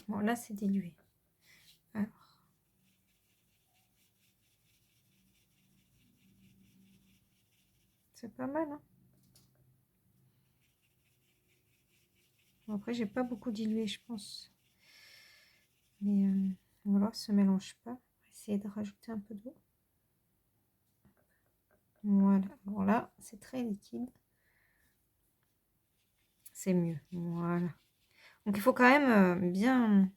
Bon, là, c'est dilué. Alors. C'est pas mal, hein. Bon, après, j'ai pas beaucoup dilué, je pense. Mais voilà, ça ne mélange pas. On va essayer de rajouter un peu d'eau. Voilà. Alors là, c'est très liquide. C'est mieux. Voilà. Donc, il faut quand même bien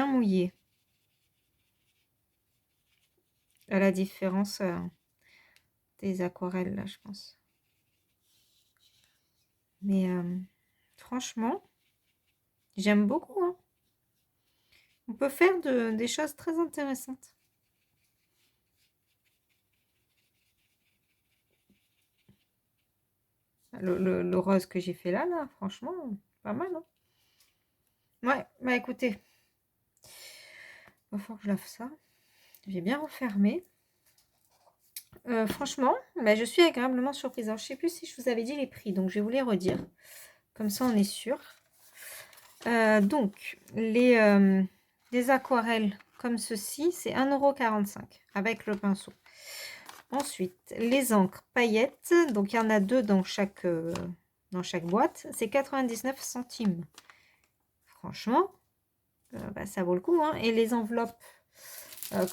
mouiller. À la différence des aquarelles, là, je pense. Mais franchement, j'aime beaucoup. Hein. On peut faire des choses très intéressantes. Le rose que j'ai fait là, franchement, pas mal. Hein. Ouais, bah écoutez, il va falloir que je lave ça. J'ai bien refermé. Franchement, bah, je suis agréablement surprise. Alors, je ne sais plus si je vous avais dit les prix, donc je vais vous les redire. Comme ça, on est sûr. Donc, les aquarelles comme ceci, c'est 1,45 € avec le pinceau. Ensuite, les encres paillettes, donc il y en a 2 dans chaque boîte, c'est 99 centimes. Franchement, bah, ça vaut le coup. Hein. Et les enveloppes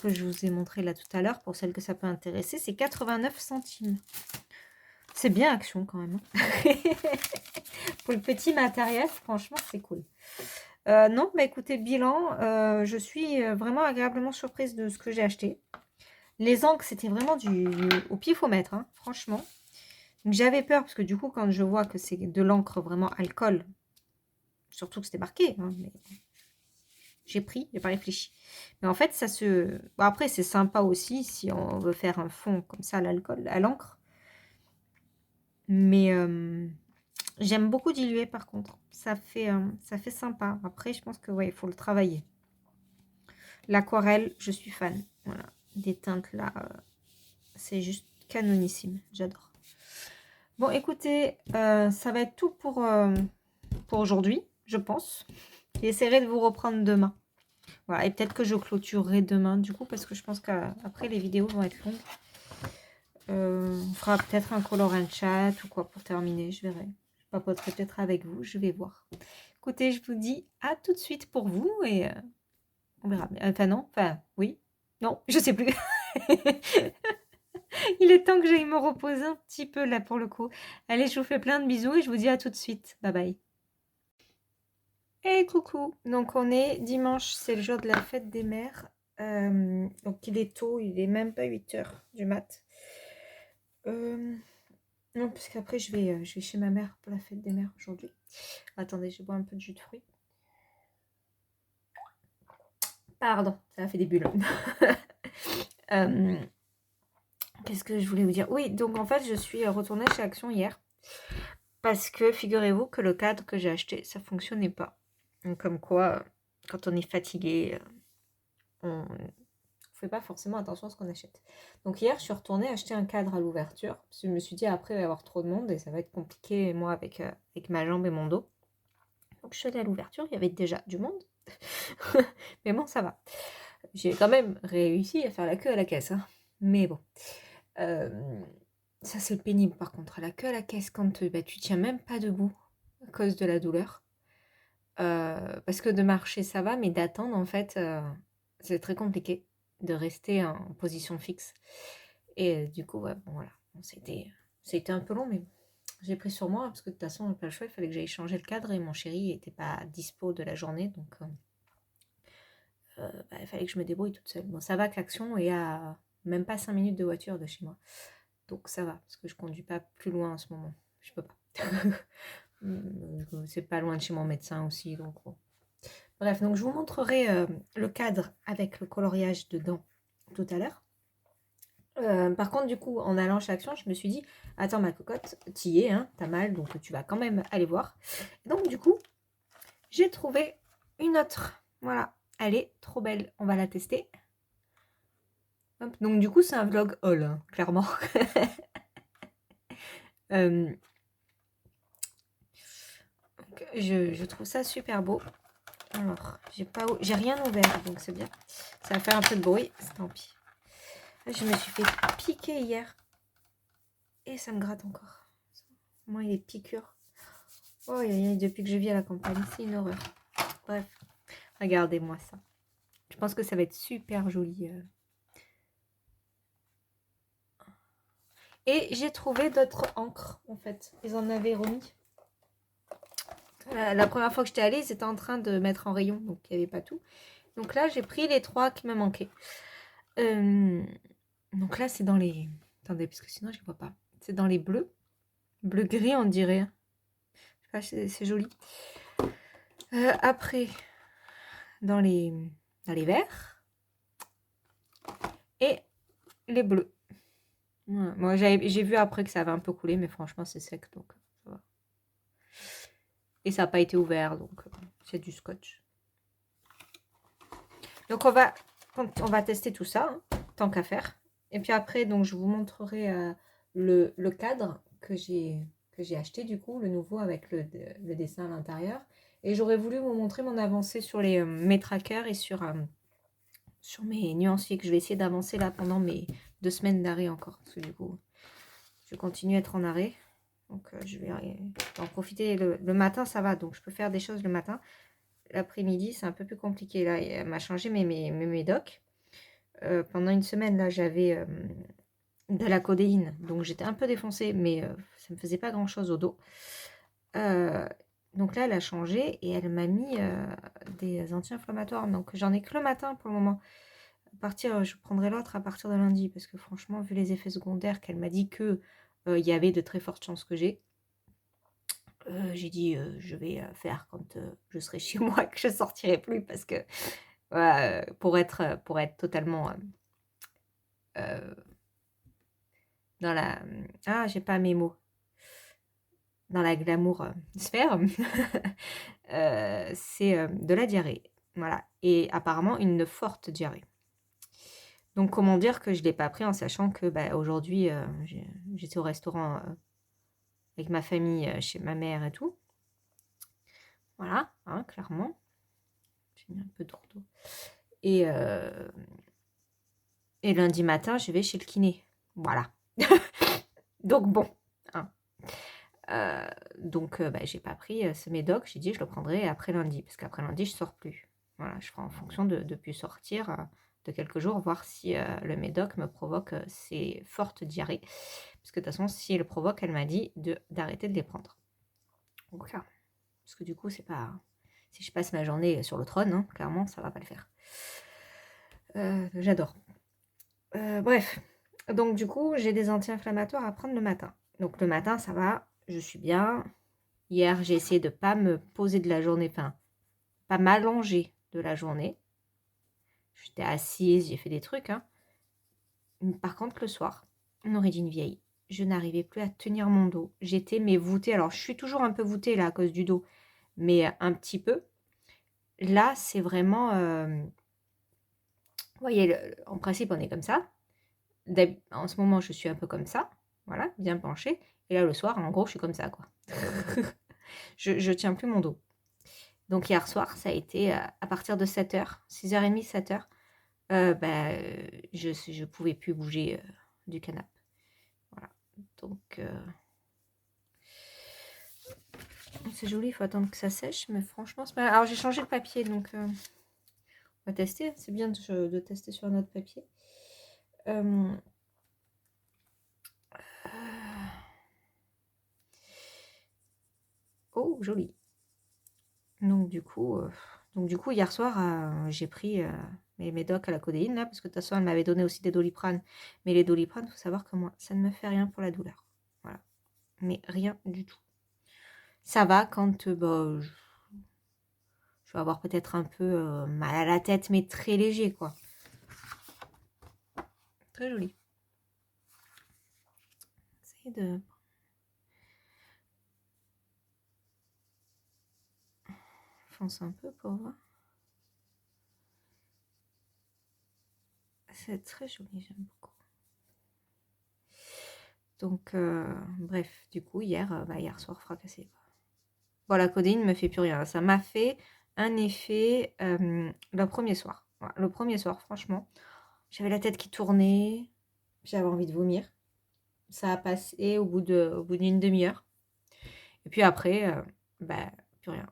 que je vous ai montré là tout à l'heure, pour celles que ça peut intéresser, c'est 89 centimes. C'est bien Action quand même. Hein. Pour le petit matériel, franchement, c'est cool. Non, bah écoutez, bilan, je suis vraiment agréablement surprise de ce que j'ai acheté. Les encres, c'était vraiment au pifomètre, hein, franchement. Donc j'avais peur, parce que du coup, quand je vois que c'est de l'encre vraiment alcool, surtout que c'était marqué, hein, mais j'ai pris, j'ai pas réfléchi. Mais en fait, ça se... Bon, après, c'est sympa aussi, si on veut faire un fond comme ça à l'alcool, à l'encre. Mais j'aime beaucoup diluer, par contre. Ça fait sympa. Après, je pense que ouais, il faut le travailler. L'aquarelle, je suis fan. Voilà. Des teintes là, c'est juste canonissime. J'adore. Bon, écoutez, ça va être tout pour aujourd'hui, je pense. J'essaierai de vous reprendre demain. Voilà, et peut-être que je clôturerai demain du coup, parce que je pense qu'après les vidéos vont être longues. On fera peut-être un color and chat ou quoi pour terminer, je verrai. Je papoterai peut-être avec vous, je vais voir. Écoutez, je vous dis à tout de suite pour vous et on verra. Enfin non, enfin oui, non, je sais plus. Il est temps que j'aille me reposer un petit peu là pour le coup. Allez, je vous fais plein de bisous et je vous dis à tout de suite. Bye bye. Et coucou, donc on est dimanche, c'est le jour de la fête des mères. Donc il est tôt, il est même pas 8 heures du mat. Non, parce qu'après je vais chez ma mère pour la fête des mères aujourd'hui. Attendez, je bois un peu de jus de fruits. Pardon, ça a fait des bulles. Qu'est-ce que je voulais vous dire? Oui, donc en fait je suis retournée chez Action hier. Parce que figurez-vous que le cadre que j'ai acheté, ça fonctionnait pas. Donc, comme quoi, quand on est fatigué, on ne fait pas forcément attention à ce qu'on achète. Donc hier, je suis retournée acheter un cadre à l'ouverture. Parce que je me suis dit, après, il va y avoir trop de monde et ça va être compliqué, moi, avec ma jambe et mon dos. Donc je suis allée à l'ouverture, il y avait déjà du monde. Mais bon, ça va. J'ai quand même réussi à faire la queue à la caisse. Hein. Mais bon. Ça, c'est pénible, par contre. La queue à la caisse, quand tu tiens même pas debout à cause de la douleur. Parce que de marcher, ça va, mais d'attendre, en fait, c'est très compliqué de rester en position fixe. Et du coup, ouais, bon, voilà. Bon, c'était un peu long, mais j'ai pris sur moi, parce que de toute façon, pas le choix, il fallait que j'aille changer le cadre et mon chéri n'était pas dispo de la journée, donc il fallait que je me débrouille toute seule. Bon, ça va que l'Action est à même pas 5 minutes de voiture de chez moi. Donc ça va, parce que je conduis pas plus loin en ce moment. Je peux pas. C'est pas loin de chez mon médecin aussi, donc bon. Bref, donc je vous montrerai le cadre avec le coloriage dedans tout à l'heure. Par contre, du coup, en allant chez Action, je me suis dit, attends ma cocotte, t'y es, hein, t'as mal, donc tu vas quand même aller voir. Donc du coup, j'ai trouvé une autre. Voilà, elle est trop belle, on va la tester. Hop. Donc du coup, c'est un vlog haul, hein, clairement. Je trouve ça super beau. Alors, j'ai rien ouvert, donc c'est bien. Ça va faire un peu de bruit, c'est tant pis. Je me suis fait piquer hier. Et ça me gratte encore. Moi, il est piqûres. Oh, depuis que je vis à la campagne, c'est une horreur. Bref, regardez-moi ça. Je pense que ça va être super joli. Et j'ai trouvé d'autres encres, en fait. Ils en avaient remis. La première fois que j'étais allée, ils étaient en train de mettre en rayon, donc il n'y avait pas tout. Donc là, j'ai pris les 3 qui me manquaient. Donc là, c'est dans les... Attendez, parce que sinon, je ne vois pas. C'est dans les bleus. Bleu-gris, on dirait. C'est joli. Après, dans les verts. Et les bleus. Ouais. Moi, j'ai vu après que ça avait un peu coulé, mais franchement, c'est sec, donc ça va. Et ça n'a pas été ouvert, donc c'est du scotch. Donc, on va tester tout ça, hein, tant qu'à faire. Et puis après, donc, je vous montrerai le cadre que j'ai acheté, du coup, le nouveau avec le dessin à l'intérieur. Et j'aurais voulu vous montrer mon avancée sur mes trackers et sur mes nuanciers, que je vais essayer d'avancer là pendant mes 2 semaines d'arrêt encore. Parce que du coup, je continue à être en arrêt. Donc, je vais en profiter. Le matin, ça va. Donc, je peux faire des choses le matin. L'après-midi, c'est un peu plus compliqué. Là, elle m'a changé mes médocs. Pendant une semaine, là, j'avais de la codéine. Donc, j'étais un peu défoncée, mais ça ne me faisait pas grand-chose au dos. Donc là, elle a changé et elle m'a mis des anti-inflammatoires. Donc, j'en ai que le matin pour le moment. Je prendrai l'autre à partir de lundi. Parce que franchement, vu les effets secondaires qu'elle m'a dit que il y avait de très fortes chances que j'ai dit je vais faire quand je serai chez moi, que je sortirai plus parce que pour être totalement dans la j'ai pas mes mots, dans la glamour sphère, c'est de la diarrhée, voilà, et apparemment une forte diarrhée. Donc comment dire que je l'ai pas pris en sachant que aujourd'hui j'étais au restaurant avec ma famille chez ma mère et tout. Voilà, hein, clairement. j'ai mis un peu d'eau. Et lundi matin, je vais chez le kiné. Voilà. Donc bon. Hein. Donc j'ai pas pris ce médoc. J'ai dit je le prendrai après lundi. Parce qu'après lundi, je sors plus. Voilà, je ferai en fonction de plus sortir de quelques jours, voir si le médoc me provoque ces fortes diarrhées. Parce que de toute façon, si elle le provoque, elle m'a dit d'arrêter de les prendre. Donc là, parce que du coup, c'est pas... Si je passe ma journée sur le trône, hein, clairement, ça va pas le faire. J'adore. Bref. Donc du coup, j'ai des anti-inflammatoires à prendre le matin. Donc le matin, ça va, je suis bien. Hier, j'ai essayé de pas me poser de la journée, enfin, pas m'allonger de la journée. J'étais assise, j'ai fait des trucs. Hein. Par contre, le soir, on aurait dit une vieille. Je n'arrivais plus à tenir mon dos. J'étais mais voûtée. Alors, je suis toujours un peu voûtée là à cause du dos, mais un petit peu. Là, c'est vraiment... vous voyez, en principe, on est comme ça. En ce moment, je suis un peu comme ça. Voilà, bien penchée. Et là, le soir, en gros, je suis comme ça, quoi. je tiens plus mon dos. Donc, hier soir, ça a été à partir de 7h, 6h30, 7h. Je pouvais plus bouger du canapé. Voilà. Donc, c'est joli, il faut attendre que ça sèche. Mais franchement, c'est pas... Alors, j'ai changé de papier, donc on va tester. C'est bien de tester sur un autre papier. Oh, joli. Donc du coup, hier soir, j'ai pris mes médocs à la codéine, là, parce que de toute façon, elle m'avait donné aussi des Doliprane. Mais les Doliprane, il faut savoir que moi, ça ne me fait rien pour la douleur. Voilà. Mais rien du tout. Ça va quand je vais avoir peut-être un peu mal à la tête, mais très léger, quoi. Très joli. Essayez de... Fonce un peu pour voir. C'est très joli, j'aime beaucoup. Donc, bref, du coup, hier soir, fracassé. Bon, la codéine ne me fait plus rien. Ça m'a fait un effet le premier soir. Voilà, le premier soir, franchement, j'avais la tête qui tournait, j'avais envie de vomir. Ça a passé au bout d'une demi-heure. Et puis après, plus rien.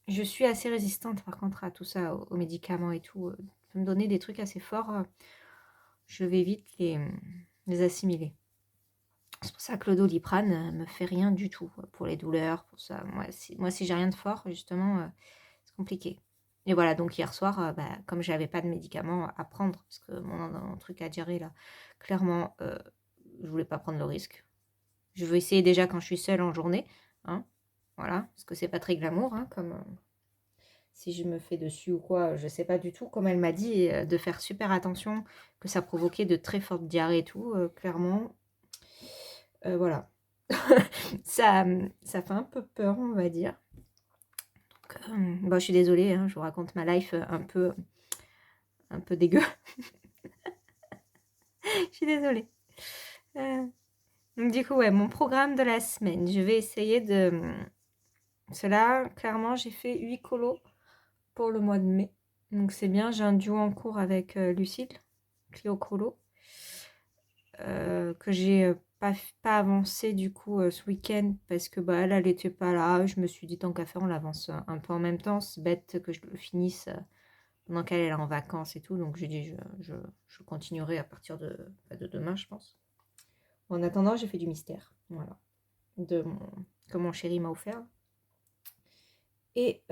Je suis assez résistante, par contre, à tout ça, aux médicaments et tout. Ça peut me donner des trucs assez forts. Je vais vite les assimiler. C'est pour ça que le Doliprane me fait rien du tout pour les douleurs, pour ça. Moi, si j'ai rien de fort, justement, c'est compliqué. Et voilà, donc hier soir, comme je n'avais pas de médicaments à prendre, parce que mon truc à gérer là, clairement, je voulais pas prendre le risque. Je veux essayer déjà quand je suis seule en journée, hein, voilà, parce que c'est pas très glamour, hein, comme si je me fais dessus ou quoi, je sais pas du tout. Comme elle m'a dit, de faire super attention, que ça provoquait de très fortes diarrhées et tout, clairement. Voilà. ça fait un peu peur, on va dire. Donc, je suis désolée, hein, je vous raconte ma life un peu dégueu. Je suis désolée. Donc du coup, ouais, mon programme de la semaine, je vais essayer de... Cela, clairement, j'ai fait 8 colos pour le mois de mai. Donc c'est bien, j'ai un duo en cours avec Lucille, Clio Colo, que j'ai pas avancé du coup ce week-end parce que elle était pas là. Je me suis dit tant qu'à faire, on l'avance un peu en même temps. C'est bête que je le finisse pendant qu'elle est en vacances et tout. Donc j'ai dit je continuerai à partir de demain, je pense. En attendant, j'ai fait du mystère. Voilà. Que mon chéri m'a offert. Et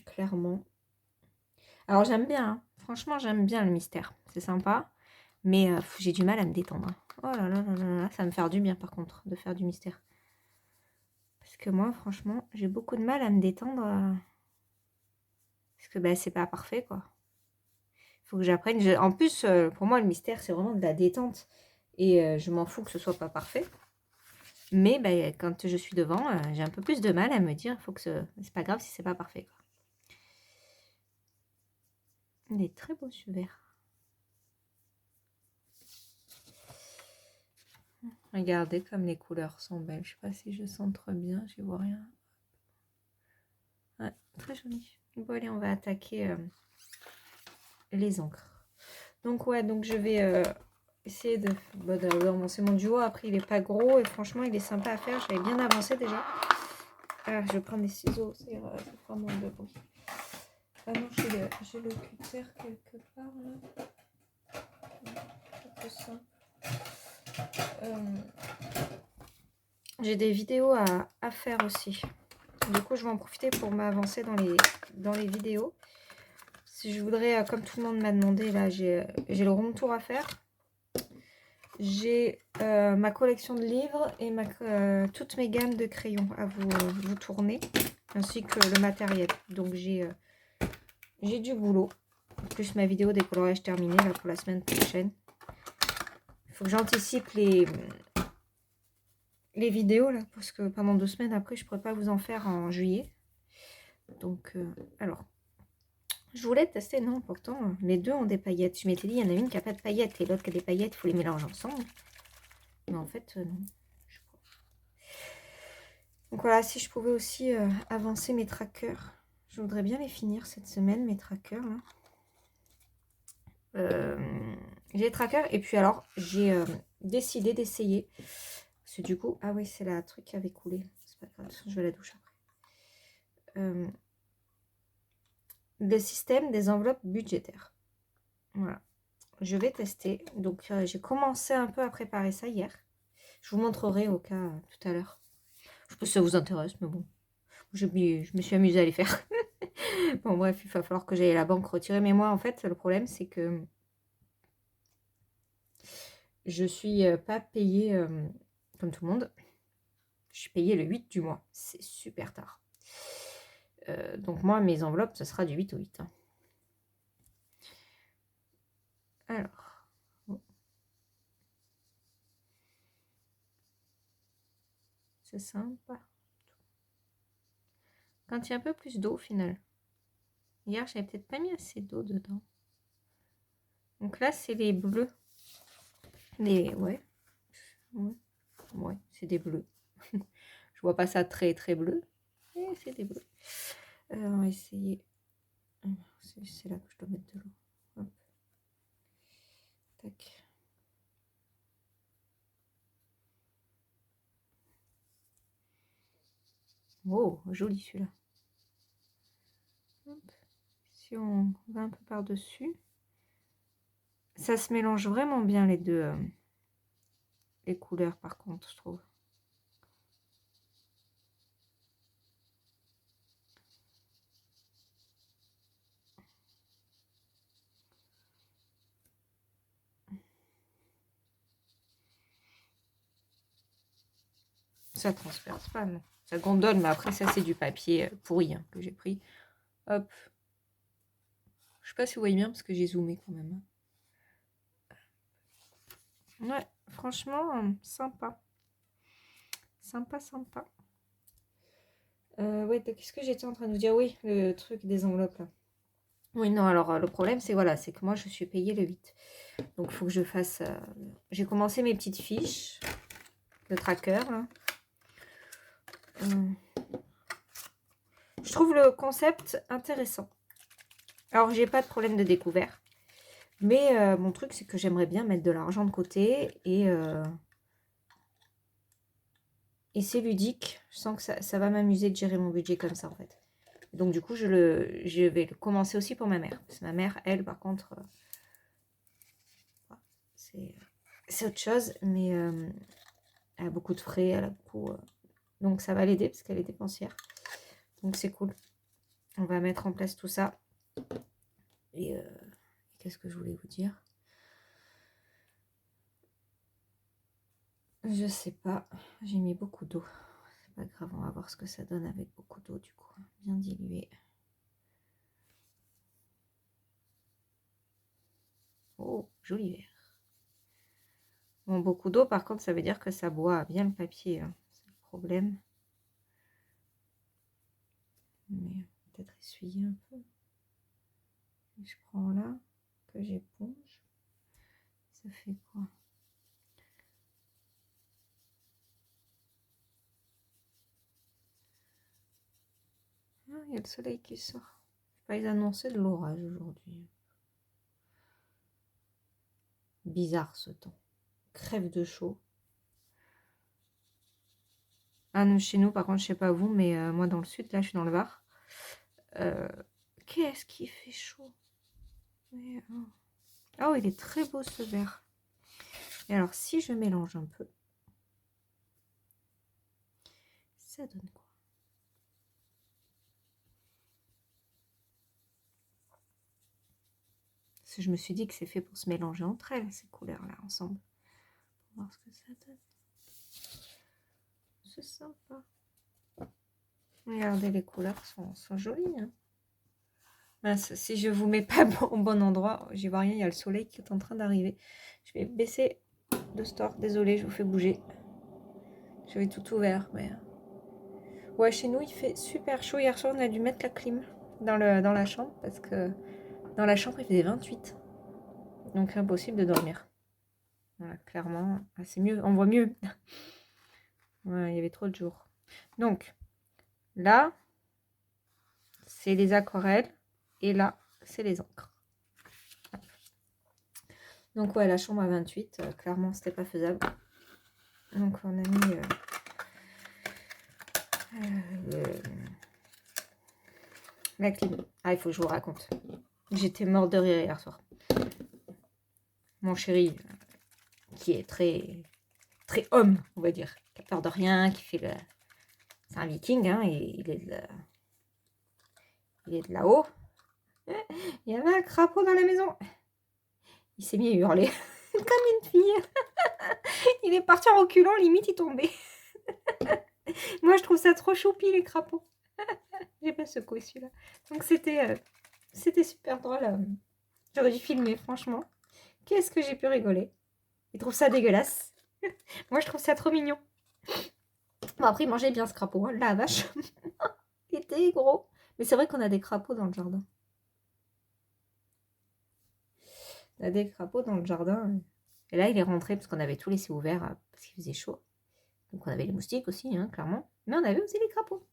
clairement. Alors j'aime bien, hein. Franchement, j'aime bien le mystère. C'est sympa. Mais j'ai du mal à me détendre. Oh là là là là là, ça va me faire du bien par contre de faire du mystère. Parce que moi, franchement, j'ai beaucoup de mal à me détendre. Parce que c'est pas parfait, quoi. Il faut que j'apprenne. En plus, pour moi, le mystère, c'est vraiment de la détente. Et je m'en fous que ce soit pas parfait. Mais quand je suis devant, j'ai un peu plus de mal à me dire, faut que c'est pas grave si c'est pas parfait, quoi. Il est très beau ce verre. Regardez comme les couleurs sont belles. Je sais pas si je centre bien, je vois rien. Ouais, Très joli. Bon, allez, on va attaquer les encres. Donc, ouais, donc je vais essayer de d'avancer mon duo. Après, il est pas gros et franchement, il est sympa à faire. J'avais bien avancé déjà. Alors, je vais prendre des ciseaux, ça fera moins de bruit. Ah non, j'ai le cutter quelque part là. Un peu simple. J'ai des vidéos à faire aussi. Du coup, je vais en profiter pour m'avancer dans les vidéos. Si je voudrais, comme tout le monde m'a demandé, là, j'ai le room tour à faire. J'ai ma collection de livres et toutes mes gammes de crayons à vous tourner, ainsi que le matériel. Donc, j'ai du boulot. En plus, ma vidéo décolorage terminée là, pour la semaine prochaine. Il faut que j'anticipe les vidéos, là, parce que pendant 2 semaines après, je ne pourrais pas vous en faire en juillet. Donc, alors, je voulais tester, non, pourtant, les deux ont des paillettes. Je m'étais dit, il y en a une qui n'a pas de paillettes et l'autre qui a des paillettes, il faut les mélanger ensemble. Mais en fait, non. Donc voilà, si je pouvais aussi avancer mes trackers. Je voudrais bien les finir cette semaine, mes trackers, là. J'ai les trackers et puis alors, j'ai décidé d'essayer. Parce que du coup, ah oui, c'est la truc qui avait coulé. C'est pas grave, je vais à la douche après. Le système des enveloppes budgétaires. Voilà. Je vais tester. Donc, j'ai commencé un peu à préparer ça hier. Je vous montrerai au cas tout à l'heure. Je sais pas si ça vous intéresse, mais bon. Je me suis amusée à les faire. Bon, bref, il va falloir que j'aille à la banque retirer. Mais moi, en fait, le problème, c'est que je suis pas payée comme tout le monde. Je suis payée le 8 du mois. C'est super tard. Donc, moi, mes enveloppes, ce sera du 8 au 8. Hein. Alors. Bon. C'est sympa. Quand il y a un peu plus d'eau, au final. Hier, j'avais peut-être pas mis assez d'eau dedans. Donc là, c'est les bleus. Ouais, c'est des bleus. Je vois pas ça très très bleu. Mais c'est des bleus. On va essayer. C'est là que je dois mettre de l'eau. Hop. Tac. Oh, joli celui-là. Si on va un peu par-dessus. Ça se mélange vraiment bien les deux. Les couleurs par contre, je trouve. Ça transperce pas, non. Ça gondole, mais après ça c'est du papier pourri hein, que j'ai pris. Hop. Je sais pas si vous voyez bien parce que j'ai zoomé quand même. Ouais, franchement, sympa. Sympa, sympa. Ouais, qu'est-ce que j'étais en train de vous dire? Oui, le truc des enveloppes là. Oui, non, alors le problème c'est voilà, c'est que moi je suis payée le 8. Donc il faut que je fasse. J'ai commencé mes petites fiches de tracker là. Je trouve le concept intéressant. Alors, j'ai pas de problème de découvert. Mais mon truc, c'est que j'aimerais bien mettre de l'argent de côté. Et c'est ludique. Je sens que ça va m'amuser de gérer mon budget comme ça, en fait. Donc, du coup, je vais le commencer aussi pour ma mère. Parce que ma mère, elle, par contre, c'est autre chose. Mais elle a beaucoup de frais. Elle a beaucoup, donc, ça va l'aider parce qu'elle est dépensière. Donc, c'est cool. On va mettre en place tout ça. Et qu'est-ce que je voulais vous dire? Je sais pas. J'ai mis beaucoup d'eau. C'est pas grave, on va voir ce que ça donne avec beaucoup d'eau du coup. Bien dilué. Oh, joli vert. Bon, beaucoup d'eau, par contre, ça veut dire que ça boit bien le papier. Hein. C'est le problème. Mais peut-être essuyer un peu. Et je prends là, que j'éponge. Ça fait quoi? Ah, il y a le soleil qui sort. Ils annonçaient de l'orage aujourd'hui. Bizarre ce temps. Crève de chaud. Ah non, chez nous, par contre, je sais pas vous, mais moi dans le sud, là, je suis dans le Var. Qu'est-ce qui fait chaud? Mais, oh, il est très beau ce vert. Et alors, si je mélange un peu, ça donne quoi? Parce que je me suis dit que c'est fait pour se mélanger entre elles, ces couleurs-là, ensemble. Pour voir ce que ça donne. C'est sympa. Regardez, les couleurs sont jolies. Hein. Mince, si je vous mets pas au bon endroit, j'y vois rien, il y a le soleil qui est en train d'arriver. Je vais baisser le store, désolée, je vous fais bouger. J'avais tout ouvert, mais... Ouais, chez nous, il fait super chaud. Hier soir, on a dû mettre la clim dans la chambre, parce que dans la chambre, il faisait 28. Donc, impossible de dormir. Voilà, clairement, c'est mieux, on voit mieux. Ouais, il y avait trop de jours. Donc, là, c'est les aquarelles, et là, c'est les encres. Donc ouais, la chambre à 28, clairement c'était pas faisable. Donc on a mis la clim. Ah, il faut que je vous raconte. J'étais morte de rire hier soir. Mon chéri, qui est très homme, on va dire, qui a peur de rien, qui fait le... C'est un viking, hein, et il est de là-haut. Il y avait un crapaud dans la maison. Il s'est mis à hurler comme une fille. Il est parti en reculant, limite il tombait. Moi je trouve ça trop choupi les crapauds. J'ai pas secoué celui-là. Donc c'était super drôle. J'aurais dû filmer, franchement. Qu'est-ce que j'ai pu rigoler. Il trouve ça dégueulasse. Moi je trouve ça trop mignon. Bon après il mangeait bien ce crapaud, hein. La vache. Il était gros. Mais c'est vrai qu'on a des crapauds dans le jardin. On a des crapauds dans le jardin. Et là il est rentré parce qu'on avait tout laissé ouvert parce qu'il faisait chaud. Donc on avait les moustiques aussi, hein, clairement. Mais on avait aussi les crapauds.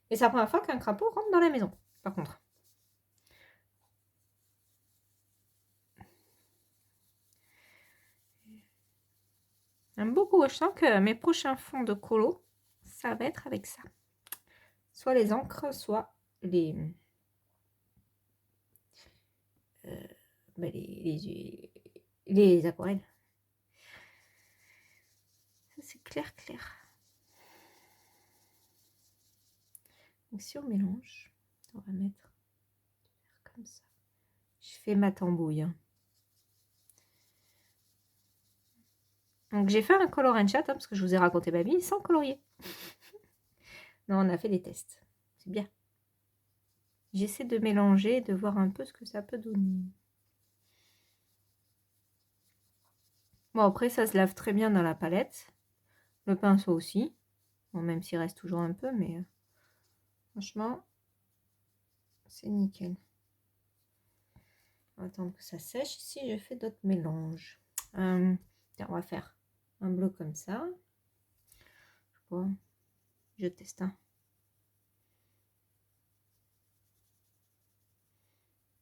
Et c'est la première fois qu'un crapaud rentre dans la maison, par contre. J'aime beaucoup. Je sens que mes prochains fonds de colo, ça va être avec ça. Soit les encres, soit les... les aquarelles. Ça, c'est clair, clair. Donc, si on mélange, on va mettre comme ça. Je fais ma tambouille. Hein. Donc, j'ai fait un color and chat, hein, parce que je vous ai raconté ma vie, sans colorier. Non, on a fait des tests. C'est bien. J'essaie de mélanger, de voir un peu ce que ça peut donner. Bon, après, ça se lave très bien dans la palette. Le pinceau aussi. Bon, même s'il reste toujours un peu, mais franchement, c'est nickel. On va attendre que ça sèche. Ici, je fais d'autres mélanges. Tiens, on va faire un bleu comme ça. Bon, je teste un.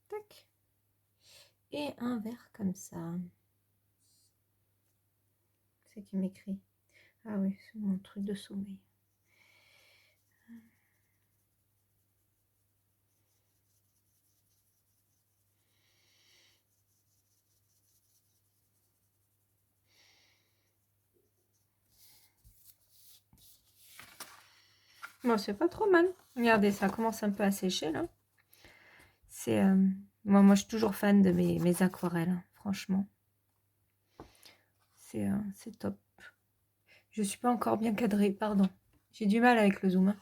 Tac. Et un vert comme ça. C'est qui m'écrit. Ah oui, c'est mon truc de sommeil. Bon, c'est pas trop mal. Regardez, ça commence un peu à sécher là. C'est moi, je suis toujours fan de mes aquarelles, hein, franchement. C'est top. Je suis pas encore bien cadrée, pardon. J'ai du mal avec le zoom.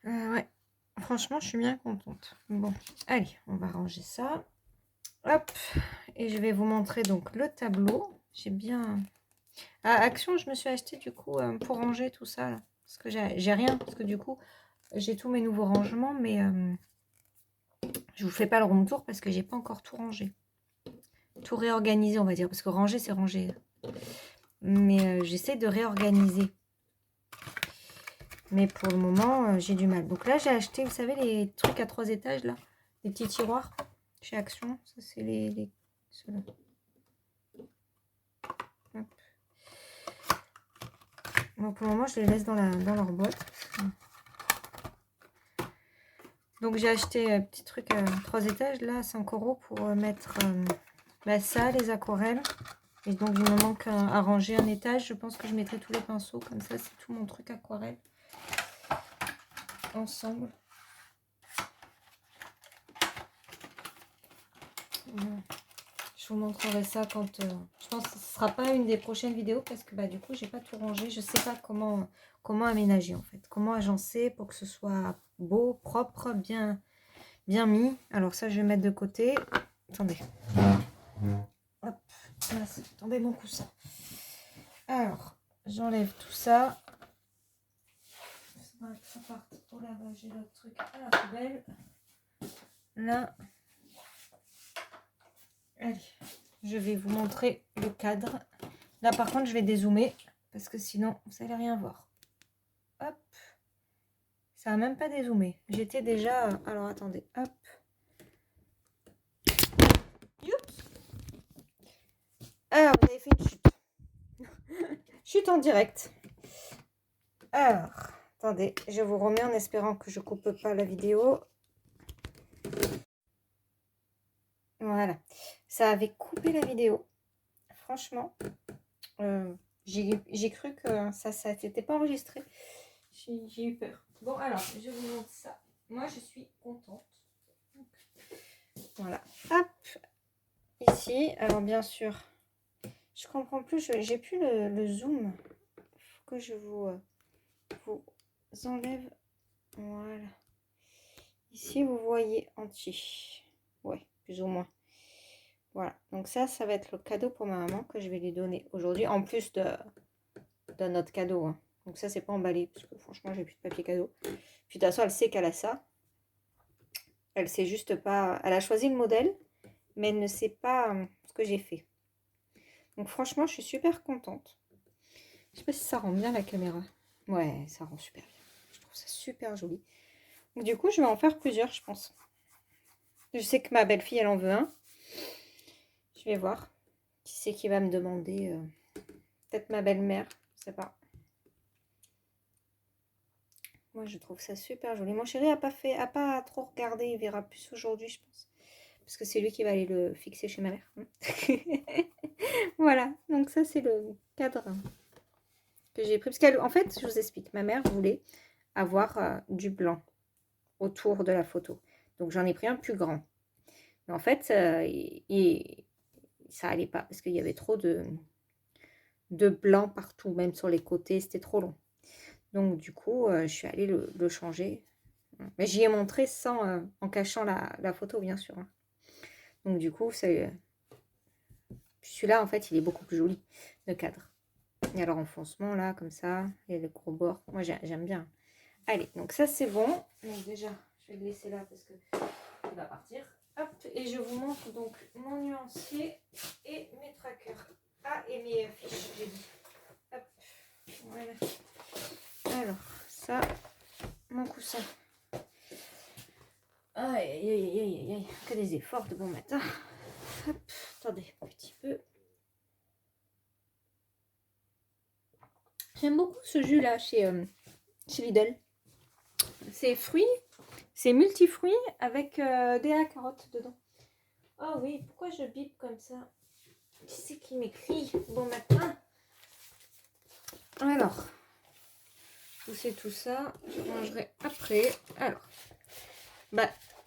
Ouais, franchement, je suis bien contente. Bon, allez, on va ranger ça. Hop, et je vais vous montrer donc le tableau. J'ai bien... À Action, je me suis acheté du coup pour ranger tout ça. Là. Parce que j'ai rien, parce que du coup, j'ai tous mes nouveaux rangements, mais je vous fais pas le room tour parce que j'ai pas encore tout rangé. Tout réorganisé, on va dire, parce que ranger, c'est ranger. Mais j'essaie de réorganiser. Mais pour le moment, j'ai du mal. Donc là, j'ai acheté, vous savez, les trucs à 3 étages, là. Les petits tiroirs chez Action. Ça, c'est ceux-là. Hop. Donc pour le moment, je les laisse dans leur boîte. Donc j'ai acheté un petit truc à 3 étages, là, 5 € pour mettre ça, les aquarelles. Et donc il me manque à ranger un étage. Je pense que je mettrai tous les pinceaux. Comme ça, c'est tout mon truc aquarelle. Ensemble. Voilà. Je vous montrerai ça quand... je pense que ce ne sera pas une des prochaines vidéos parce que du coup, j'ai pas tout rangé. Je sais pas comment aménager en fait. Comment agencer pour que ce soit beau, propre, bien mis. Alors ça, je vais mettre de côté. Attendez. Hop, là, c'est tombé mon coussin. Alors, j'enlève tout ça. Ça part au lavage. J'ai l'autre truc à la poubelle. Là. Allez, je vais vous montrer le cadre. Là, par contre, je vais dézoomer parce que sinon, vous n'allez rien voir. Hop. Ça n'a même pas dézoomé. J'étais déjà... Alors, attendez. Hop. Youps. Alors, vous avez fait une chute. Chute en direct. Alors, attendez. Je vous remets en espérant que je ne coupe pas la vidéo. Voilà. Ça avait coupé la vidéo. Franchement. J'ai cru que ça n'était pas enregistré. J'ai eu peur. Bon, alors, je vous montre ça. Moi, je suis contente. Voilà. Hop. Ici, alors bien sûr, je comprends plus. J'ai plus le zoom. Il faut que je vous enlève. Voilà. Ici, vous voyez entier. Ouais, plus ou moins. Voilà. Donc ça va être le cadeau pour ma maman que je vais lui donner aujourd'hui. En plus de notre cadeau. Hein. Donc ça, c'est pas emballé. Parce que franchement, j'ai plus de papier cadeau. Puis de toute façon, elle sait qu'elle a ça. Elle sait juste pas... Elle a choisi le modèle, mais elle ne sait pas ce que j'ai fait. Donc franchement, je suis super contente. Je sais pas si ça rend bien la caméra. Ouais, ça rend super bien. Je trouve ça super joli. Donc, du coup, je vais en faire plusieurs, je pense. Je sais que ma belle-fille, elle en veut un. Je vais voir. Qui c'est qui va me demander peut-être ma belle-mère. Je sais pas. Moi, je trouve ça super joli. Mon chéri a pas trop regardé. Il verra plus aujourd'hui, je pense. Parce que c'est lui qui va aller le fixer chez ma mère. Voilà. Donc ça, c'est le cadre que j'ai pris. Parce qu'en fait, je vous explique. Ma mère voulait avoir du blanc autour de la photo. Donc, j'en ai pris un plus grand. Mais en fait, ça allait pas. Parce qu'il y avait trop de blanc partout. Même sur les côtés. C'était trop long. Donc, du coup, je suis allée le changer. Mais j'y ai montré sans, en cachant la photo, bien sûr. Hein. Donc, du coup, celui-là, en fait, il est beaucoup plus joli, le cadre. Et alors, enfoncement, là, comme ça, et le gros bord. Moi, j'aime bien. Allez, donc ça, c'est bon. Donc, déjà, je vais le laisser là parce que il va partir. Hop, et je vous montre donc mon nuancier et mes trackers. Ah, et mes fiches, j'ai dit. Hop, voilà. Alors, ça, mon coussin. Aïe, aïe, aïe, aïe, aïe, que des efforts de bon matin. Hop, attendez, un petit peu. J'aime beaucoup ce jus là chez Lidl. C'est fruits, c'est multifruits avec des carottes dedans. Oh oui, pourquoi je bip comme ça? Qui c'est qui m'écrit? Bon matin. Alors, je sais tout ça, je rangerai après. Alors,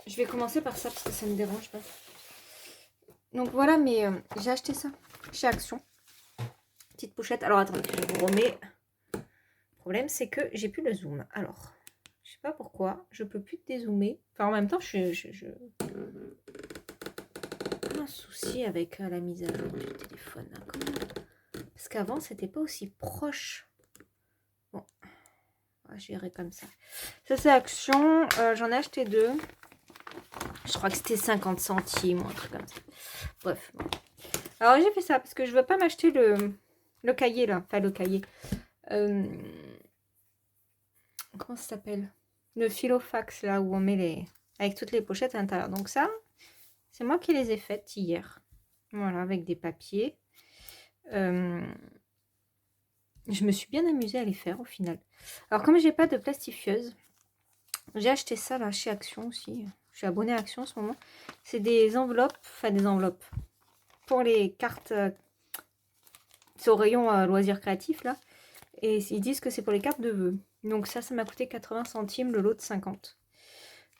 je vais commencer par ça parce que ça me dérange pas. Donc voilà, mais j'ai acheté ça chez Action. Petite pochette. Alors attendez, je vous remets. Le problème, c'est que j'ai plus le zoom. Alors, je sais pas pourquoi, je peux plus dézoomer. Enfin, en même temps, je... un souci avec la mise à jour du téléphone. Hein, parce qu'avant, c'était pas aussi proche. Bon, on va gérer comme ça. Ça, c'est Action. J'en ai acheté 2. Je crois que c'était 50 centimes ou un truc comme ça. Bref. Bon. Alors, j'ai fait ça parce que je veux pas m'acheter le cahier, là. Enfin, le cahier. comment ça s'appelle? Le filofax, là où on met les... avec toutes les pochettes à l'intérieur. Donc ça, c'est moi qui les ai faites hier. Voilà, avec des papiers. Je me suis bien amusée à les faire au final. Alors comme j'ai pas de plastifieuse, j'ai acheté ça là chez Action aussi. Je suis abonnée à Action en ce moment. C'est des enveloppes, enfin des enveloppes pour les cartes. C'est au rayon loisirs créatifs là. Et ils disent que c'est pour les cartes de vœux. Donc ça m'a coûté 80 centimes le lot de 50.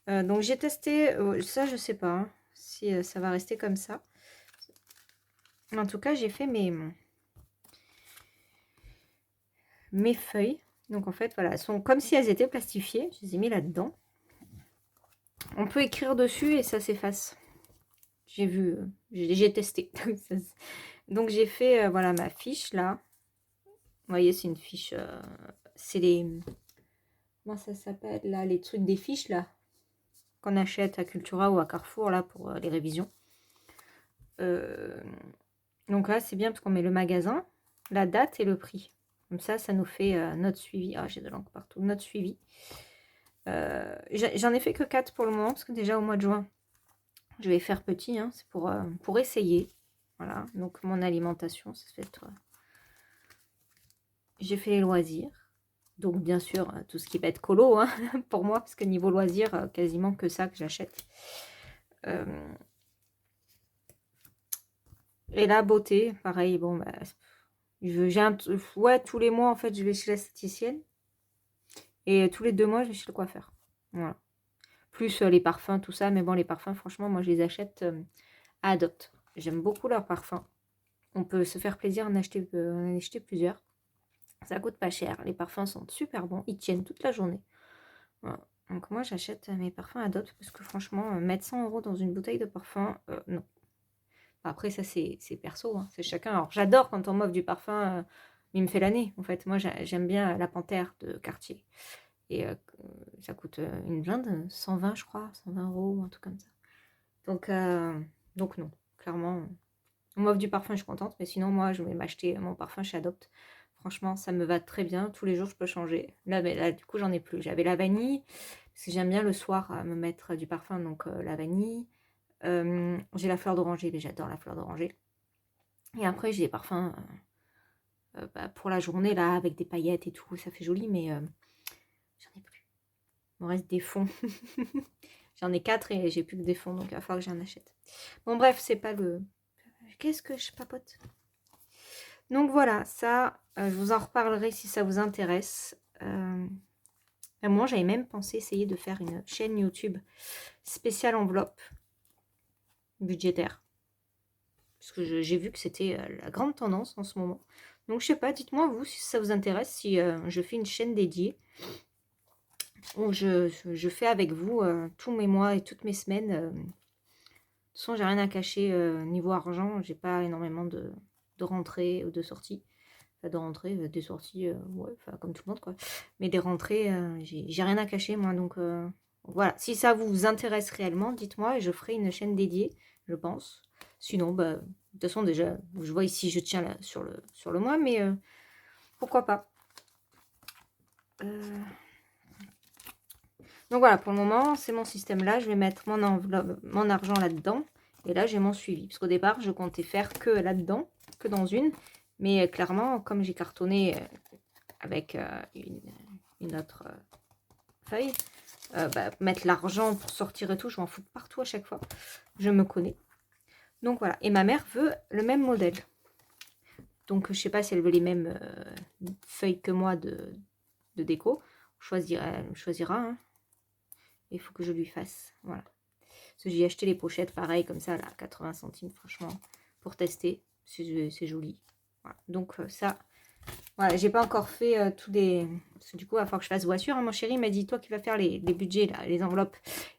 Donc j'ai testé, ça je sais pas hein, si ça va rester comme ça. En tout cas j'ai fait mes feuilles. Donc en fait voilà, elles sont comme si elles étaient plastifiées. Je les ai mis là-dedans. On peut écrire dessus et ça s'efface. J'ai vu, j'ai testé. Donc j'ai fait voilà ma fiche là. Vous voyez c'est une fiche, c'est les... Comment ça s'appelle là? Les trucs des fiches là qu'on achète à Cultura ou à Carrefour là pour les révisions. Donc là c'est bien parce qu'on met le magasin, la date et le prix. Comme ça nous fait notre suivi. Ah j'ai de l'encre partout. Notre suivi. J'en ai fait que 4 pour le moment parce que déjà au mois de juin je vais faire petit. Hein, c'est pour essayer. Voilà. Donc mon alimentation ça se fait être... J'ai fait les loisirs. Donc bien sûr tout ce qui va être colo hein, pour moi parce que niveau loisirs quasiment que ça que j'achète. Et la beauté, pareil, bon, bah, ouais, tous les mois, en fait, je vais chez l'esthéticienne. Et tous les 2 mois, je vais chez le coiffeur. Voilà. Plus les parfums, tout ça. Mais bon, les parfums, franchement, moi, je les achète à Adopt. J'aime beaucoup leurs parfums. On peut se faire plaisir en acheter plusieurs. Ça coûte pas cher. Les parfums sont super bons. Ils tiennent toute la journée. Voilà. Donc moi, j'achète mes parfums Adopt parce que franchement, mettre 100 € dans une bouteille de parfum, non. Après, ça, c'est perso, hein, c'est chacun. Alors, j'adore quand on m'offre du parfum, il me fait l'année. En fait, moi, j'aime bien la Panthère de Cartier. Et ça coûte une blinde, 120, je crois, 120 €, un truc comme ça. Donc non, clairement, on m'offre du parfum, je suis contente. Mais sinon, moi, je vais m'acheter mon parfum chez Adopt. Franchement, ça me va très bien. Tous les jours, je peux changer. Là du coup, j'en ai plus. J'avais la vanille, parce que j'aime bien le soir me mettre du parfum, donc la vanille. J'ai la fleur d'oranger, mais j'adore la fleur d'oranger. Et après, j'ai des parfums pour la journée, là, avec des paillettes et tout. Ça fait joli, mais j'en ai plus. Il me reste des fonds. J'en ai 4 et j'ai plus que des fonds, donc il va falloir que j'en achète. Bon, bref, c'est pas le... Qu'est-ce que je papote? Donc voilà, ça, je vous en reparlerai si ça vous intéresse. Moi, j'avais même pensé essayer de faire une chaîne YouTube spéciale enveloppe budgétaire. Parce que j'ai vu que c'était la grande tendance en ce moment. Donc, je sais pas, dites-moi, vous, si ça vous intéresse, si je fais une chaîne dédiée où je fais avec vous tous mes mois et toutes mes semaines. De toute façon, j'ai rien à cacher niveau argent. J'ai pas énormément de rentrées ou de sorties. Enfin, de rentrées, des sorties, ouais, comme tout le monde, quoi. Mais des rentrées, j'ai rien à cacher, moi. Donc, voilà. Si ça vous intéresse réellement, dites-moi et je ferai une chaîne dédiée, je pense. Sinon, bah, de toute façon, déjà, je vois ici, je tiens là, sur le mois, mais pourquoi pas. Donc voilà, pour le moment, c'est mon système là. Je vais mettre mon enveloppe, mon argent là-dedans. Et là, j'ai mon suivi. Parce qu'au départ, je comptais faire que là-dedans, que dans une. Mais clairement, comme j'ai cartonné avec une autre feuille, mettre l'argent pour sortir et tout, je m'en fous partout à chaque fois. Je me connais. Donc voilà. Et ma mère veut le même modèle. Donc je sais pas si elle veut les mêmes feuilles que moi de déco. Elle choisira. Hein. Il faut que je lui fasse. Voilà. Parce que j'ai acheté les pochettes pareil comme ça, là, 80 centimes, franchement, pour tester. C'est joli. Voilà. Donc ça, voilà, j'ai pas encore fait tous des... Parce que du coup, il va falloir que je fasse voiture. Hein. Mon chéri m'a dit, toi qui vas faire les budgets, là, les enveloppes,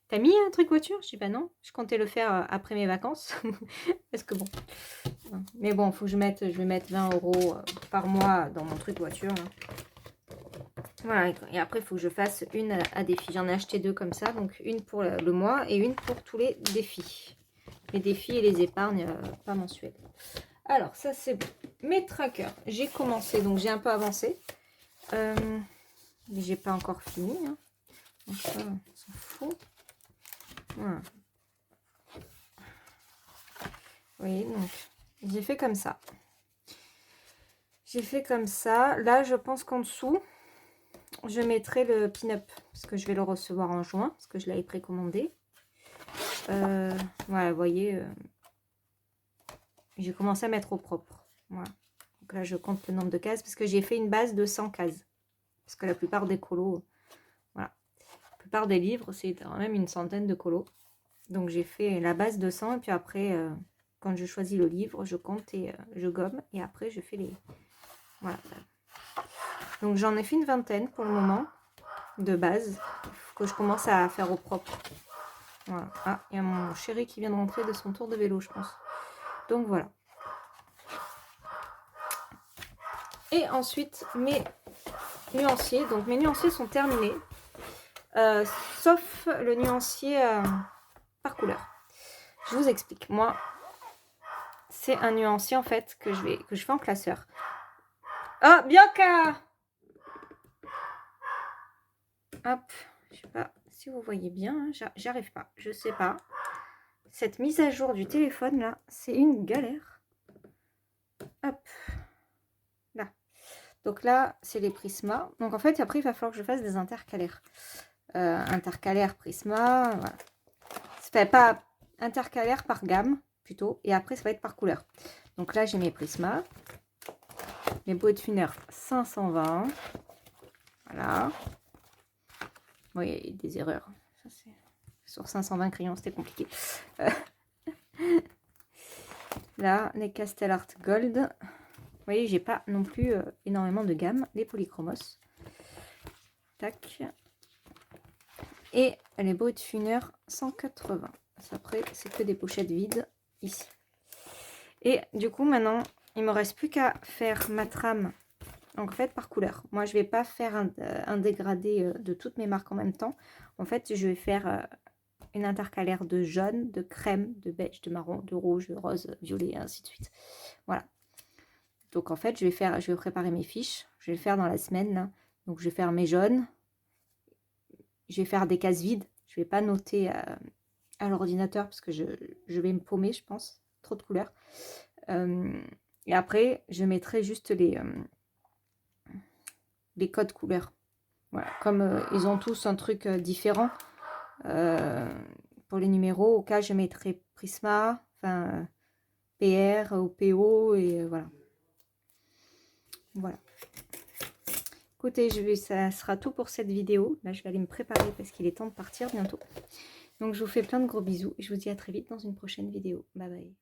t'as mis un truc voiture? Je dis, bah non, je comptais le faire après mes vacances. Parce que bon... Mais bon, faut que je vais mettre 20 € par mois dans mon truc voiture, là. Voilà, et après, il faut que je fasse une à défi. J'en ai acheté 2 comme ça, donc une pour le mois et une pour tous les défis. Les défis et les épargnes pas mensuelles. Alors, ça, c'est bon. Mes trackers, j'ai commencé, donc j'ai un peu avancé. Mais j'ai pas encore fini. Hein. Donc ça, on s'en fout. Voilà. Vous voyez, donc j'ai fait comme ça. J'ai fait comme ça. Là, je pense qu'en dessous, je mettrai le pin-up. Parce que je vais le recevoir en juin. Parce que je l'avais précommandé. Voilà, vous voyez. J'ai commencé à mettre au propre. Voilà. Donc là, je compte le nombre de cases. Parce que j'ai fait une base de 100 cases. Parce que la plupart des colos... Voilà. La plupart des livres, c'est quand même une centaine de colos. Donc j'ai fait la base de 100. Et puis après... quand je choisis le livre, je compte et je gomme. Et après, je fais les... Voilà. Donc, j'en ai fait une vingtaine pour le moment, de base. Il faut que je commence à faire au propre. Voilà. Ah, il y a mon chéri qui vient de rentrer de son tour de vélo, je pense. Donc, voilà. Et ensuite, mes nuanciers. Donc, mes nuanciers sont terminés. Sauf le nuancier par couleur. Je vous explique. Moi... C'est un nuancier en fait que je fais en classeur. Oh, Bianca! Hop, je sais pas si vous voyez bien, hein, j'arrive pas, je sais pas. Cette mise à jour du téléphone là, c'est une galère. Hop, là. Donc là, c'est les Prisma. Donc en fait, après, il va falloir que je fasse des intercalaires. Intercalaires Prisma, voilà. C'est pas intercalaire par gamme, plutôt. Et après, ça va être par couleur. Donc là, j'ai mes Prisma. Mes Baudefinder 520. Voilà. Bon, il y a des erreurs. Ça, sur 520 crayons, c'était compliqué. Là, les Castell Art Gold. Vous voyez, j'ai pas non plus énormément de gamme. Les Polychromos. Tac. Et les Baudefinder 180. Après, c'est que des pochettes vides ici. Et du coup, maintenant, il me reste plus qu'à faire ma trame. Donc, en fait, par couleur. Moi, je vais pas faire un dégradé de toutes mes marques en même temps. En fait, je vais faire une intercalaire de jaune, de crème, de beige, de marron, de rouge, de rose, violet, et ainsi de suite. Voilà. Donc, en fait, je vais préparer mes fiches. Je vais le faire dans la semaine. Là. Donc, je vais faire mes jaunes. Je vais faire des cases vides. Je vais pas noter à l'ordinateur parce que je vais me paumer, je pense. Trop de couleurs. Et après, je mettrai juste les codes couleurs. Voilà. Comme ils ont tous un truc différent. Pour les numéros, au cas je mettrai Prisma, enfin PR ou PO et voilà. Voilà. Écoutez, ça sera tout pour cette vidéo. Là, je vais aller me préparer parce qu'il est temps de partir bientôt. Donc, je vous fais plein de gros bisous et je vous dis à très vite dans une prochaine vidéo. Bye bye.